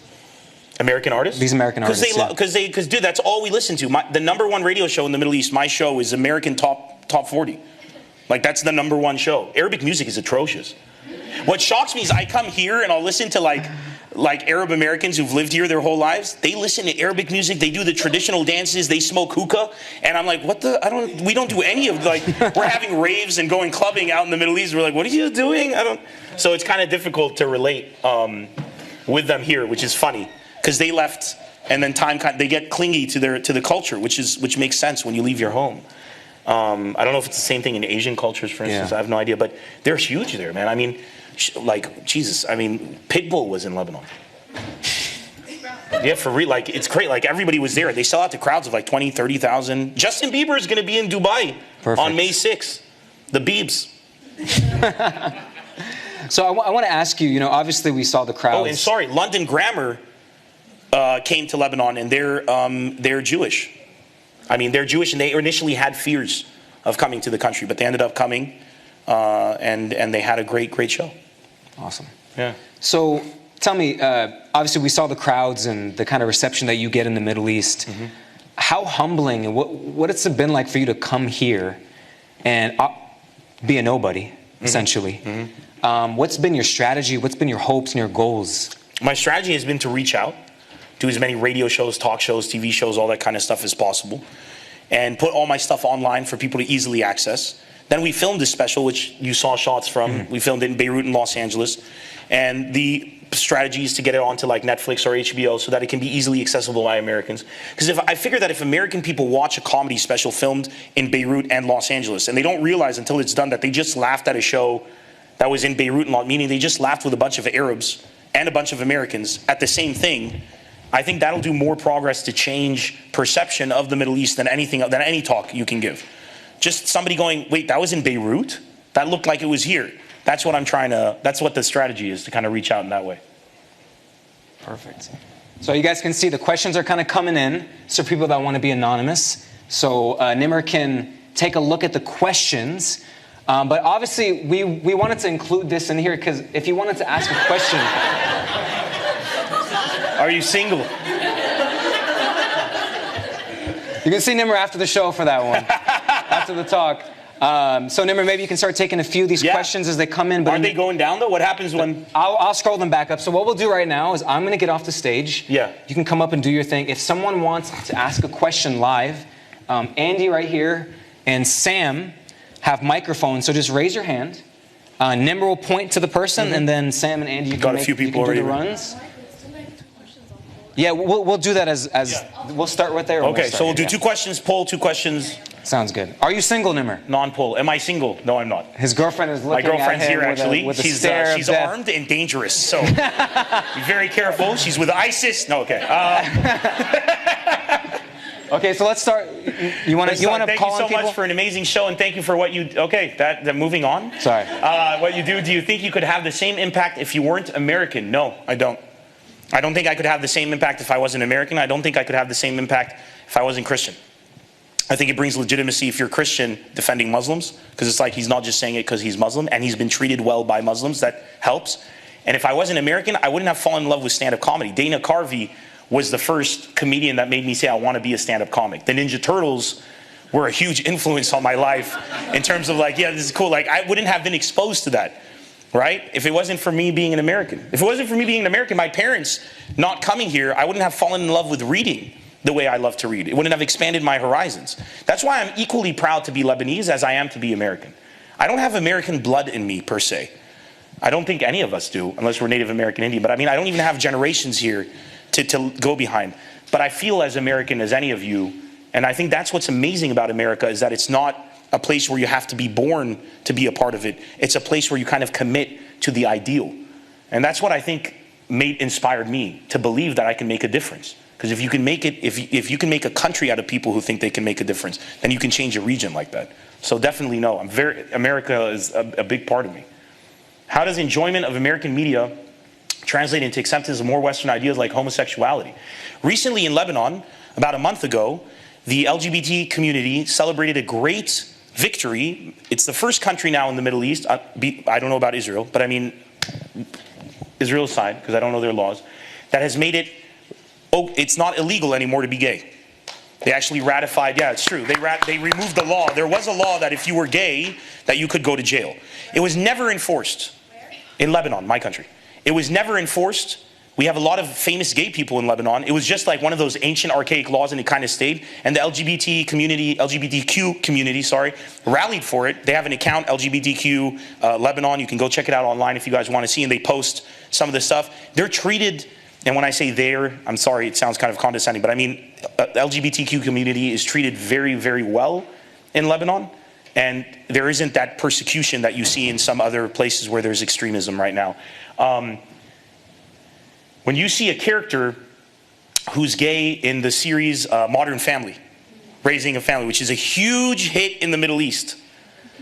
American artists? These American artists. Because dude, that's all we listen to. The #1 radio show in the Middle East, my show, is American Top 40. Like, that's the #1 show. Arabic music is atrocious. What shocks me is I come here and I'll listen to like Arab Americans who've lived here their whole lives. They listen to Arabic music, they do the traditional dances, they smoke hookah, and I'm like, we don't do any of, like, we're having raves and going clubbing out in the Middle East. We're like, what are you doing? So it's kind of difficult to relate with them here, which is funny, because they left, and then they get clingy to the culture, which makes sense when you leave your home. I don't know if it's the same thing in Asian cultures, for instance. I have no idea, but they're huge there, man. I mean, Pitbull was in Lebanon. Yeah, for real. Like, it's great. Like, everybody was there. They sell out to crowds of like 20, 30,000. Justin Bieber is going to be in Dubai on May 6th. The Biebs. So I want to ask you, obviously we saw the crowds. Oh, and sorry, London Grammar came to Lebanon, and they're Jewish. I mean, they're Jewish, and they initially had fears of coming to the country, but they ended up coming, and they had a great show. Awesome. Yeah. So tell me, obviously we saw the crowds and the kind of reception that you get in the Middle East. Mm-hmm. How humbling and what it's been like for you to come here and be a nobody, essentially. Mm-hmm. What's been your strategy? What's been your hopes and your goals? My strategy has been to reach out, do as many radio shows, talk shows, TV shows, all that kind of stuff as possible, and put all my stuff online for people to easily access. Then we filmed this special, which you saw shots from. Mm-hmm. We filmed it in Beirut and Los Angeles. And the strategy is to get it onto like Netflix or HBO so that it can be easily accessible by Americans. Because I figure that if American people watch a comedy special filmed in Beirut and Los Angeles, and they don't realize until it's done that they just laughed at a show that was in Beirut, meaning they just laughed with a bunch of Arabs and a bunch of Americans at the same thing, I think that'll do more progress to change perception of the Middle East than any talk you can give. Just somebody going, wait, that was in Beirut? That looked like it was here. That's what that's what the strategy is, to kind of reach out in that way. Perfect. So you guys can see the questions are kind of coming in. So people that want to be anonymous. So Nimr can take a look at the questions. But obviously we wanted to include this in here because if you wanted to ask a question. Are you single? You can see Nimr after the show for that one. After the talk. So Nimr, maybe you can start taking a few of these questions as they come in. But aren't they going down though? What happens when? I'll scroll them back up. So what we'll do right now is I'm going to get off the stage. Yeah. You can come up and do your thing. If someone wants to ask a question live, Andy right here and Sam have microphones. So just raise your hand. Nimr will point to the person, and then Sam and Andy, you can do the runs. Yeah, we'll do that as we'll start right there. Okay, so we'll do 2 questions, poll, 2 questions. Sounds good. Are you single, Nimr? Non-poll. Am I single? No, I'm not. His girlfriend is looking at him. My girlfriend's here, actually. With she's she's armed and dangerous, so be very careful. She's with ISIS. No, okay. Okay, so let's start. You want to call on people? Thank you so much for an amazing show, and thank you for what you. Okay, moving on. Sorry. What you do? Do you think you could have the same impact if you weren't American? No, I don't. I don't think I could have the same impact if I wasn't American. I don't think I could have the same impact if I wasn't Christian. I think it brings legitimacy if you're Christian defending Muslims, because it's like he's not just saying it because he's Muslim, and he's been treated well by Muslims. That helps. And if I wasn't American, I wouldn't have fallen in love with stand-up comedy. Dana Carvey was the first comedian that made me say I want to be a stand-up comic. The Ninja Turtles were a huge influence on my life in terms of like, yeah, this is cool. Like, I wouldn't have been exposed to that, right? If it wasn't for me being an American. If it wasn't for me being an American, my parents not coming here, I wouldn't have fallen in love with reading the way I love to read. It wouldn't have expanded my horizons. That's why I'm equally proud to be Lebanese as I am to be American. I don't have American blood in me, per se. I don't think any of us do, unless we're Native American Indian. But I mean, I don't even have generations here to go behind. But I feel as American as any of you. And I think that's what's amazing about America, is that it's not a place where you have to be born to be a part of it. It's a place where you kind of commit to the ideal. And that's what I think inspired me to believe that I can make a difference. Because if you can make it, if you can make a country out of people who think they can make a difference, then you can change a region like that. So definitely no, America is a big part of me. How does enjoyment of American media translate into acceptance of more Western ideas like homosexuality? Recently in Lebanon, about a month ago, the LGBT community celebrated a great victory. It's the first country now in the Middle East, I don't know about Israel, but I mean Israel's side, because I don't know their laws, that has made it, it's not illegal anymore to be gay. They actually ratified, yeah, it's true. They removed the law. There was a law that if you were gay, that you could go to jail. It was never enforced. In Lebanon, my country. It was never enforced. We have a lot of famous gay people in Lebanon. It was just like one of those ancient archaic laws, and it kind of stayed. And the LGBTQ community, rallied for it. They have an account, LGBTQ Lebanon. You can go check it out online if you guys want to see. And they post some of the stuff. They're treated, and when I say they're, I'm sorry, it sounds kind of condescending, but I mean, the LGBTQ community is treated very, very well in Lebanon. And there isn't that persecution that you see in some other places where there's extremism right now. When you see a character who's gay in the series Modern Family, Raising a Family, which is a huge hit in the Middle East,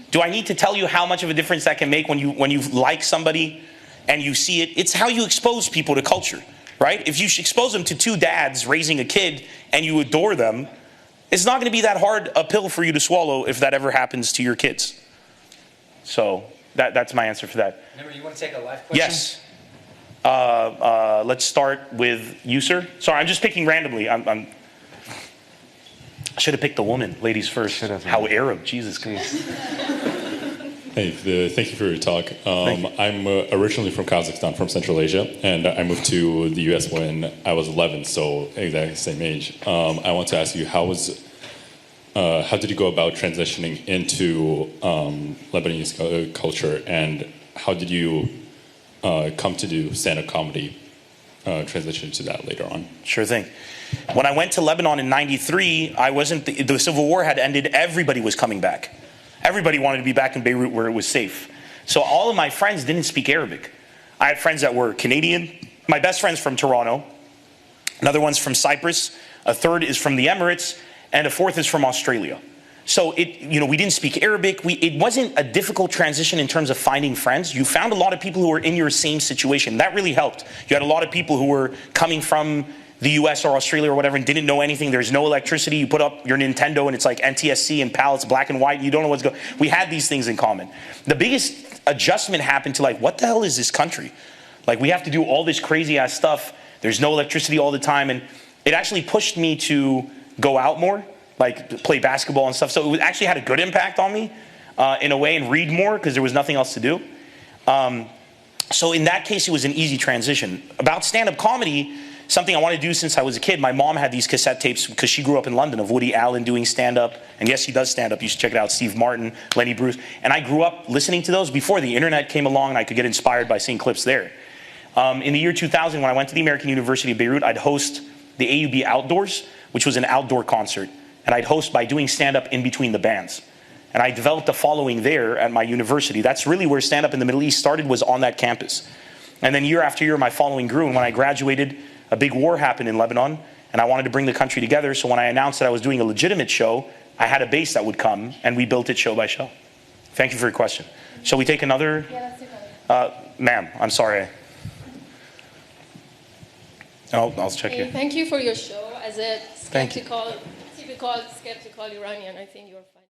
do I need to tell you how much of a difference that can make when you like somebody and you see it? It's how you expose people to culture, right? If you expose them to two dads raising a kid and you adore them, it's not going to be that hard a pill for you to swallow if that ever happens to your kids. So that's my answer for that. Nemr, you want to take a live question? Yes. Let's start with you, sir. Sorry, I'm just picking randomly. I should have picked the woman. Ladies first. How Arab. Jesus Christ. Hey, thank you for your talk. I'm originally from Kazakhstan, from Central Asia, and I moved to the US when I was 11, so exactly same age. I want to ask you, how did you go about transitioning into Lebanese culture, and how did you come to do stand-up comedy, transition to that later on? Sure thing. When I went to Lebanon in '93, the Civil War had ended, everybody was coming back. Everybody wanted to be back in Beirut where it was safe. So all of my friends didn't speak Arabic. I had friends that were Canadian. My best friend's from Toronto. Another one's from Cyprus. A third is from the Emirates. And a fourth is from Australia. So we didn't speak Arabic. It wasn't a difficult transition in terms of finding friends. You found a lot of people who were in your same situation. That really helped. You had a lot of people who were coming from the US or Australia or whatever and didn't know anything. There's no electricity. You put up your Nintendo and it's like NTSC and PAL, it's black and white. You don't know what's going on. We had these things in common. The biggest adjustment happened to like, what the hell is this country? Like, we have to do all this crazy ass stuff. There's no electricity all the time. And it actually pushed me to go out more, like play basketball and stuff. So it actually had a good impact on me in a way, and read more because there was nothing else to do. So in that case, it was an easy transition. About stand-up comedy, something I wanted to do since I was a kid. My mom had these cassette tapes because she grew up in London of Woody Allen doing stand-up. And yes, he does stand-up. You should check it out. Steve Martin, Lenny Bruce. And I grew up listening to those before the internet came along and I could get inspired by seeing clips there. In the year 2000, when I went to the American University of Beirut, I'd host the AUB Outdoors, which was an outdoor concert. And I'd host by doing stand-up in between the bands. And I developed a following there at my university. That's really where stand-up in the Middle East started, was on that campus. And then year after year, my following grew. And when I graduated, a big war happened in Lebanon, and I wanted to bring the country together. So when I announced that I was doing a legitimate show, I had a base that would come, and we built it show by show. Thank you for your question. Shall we take another? Yeah, let's take another. Ma'am, I'm sorry. I'll check Hey, here. thank you for your show. As a Thank you. skeptical Iranian, I think you're fine.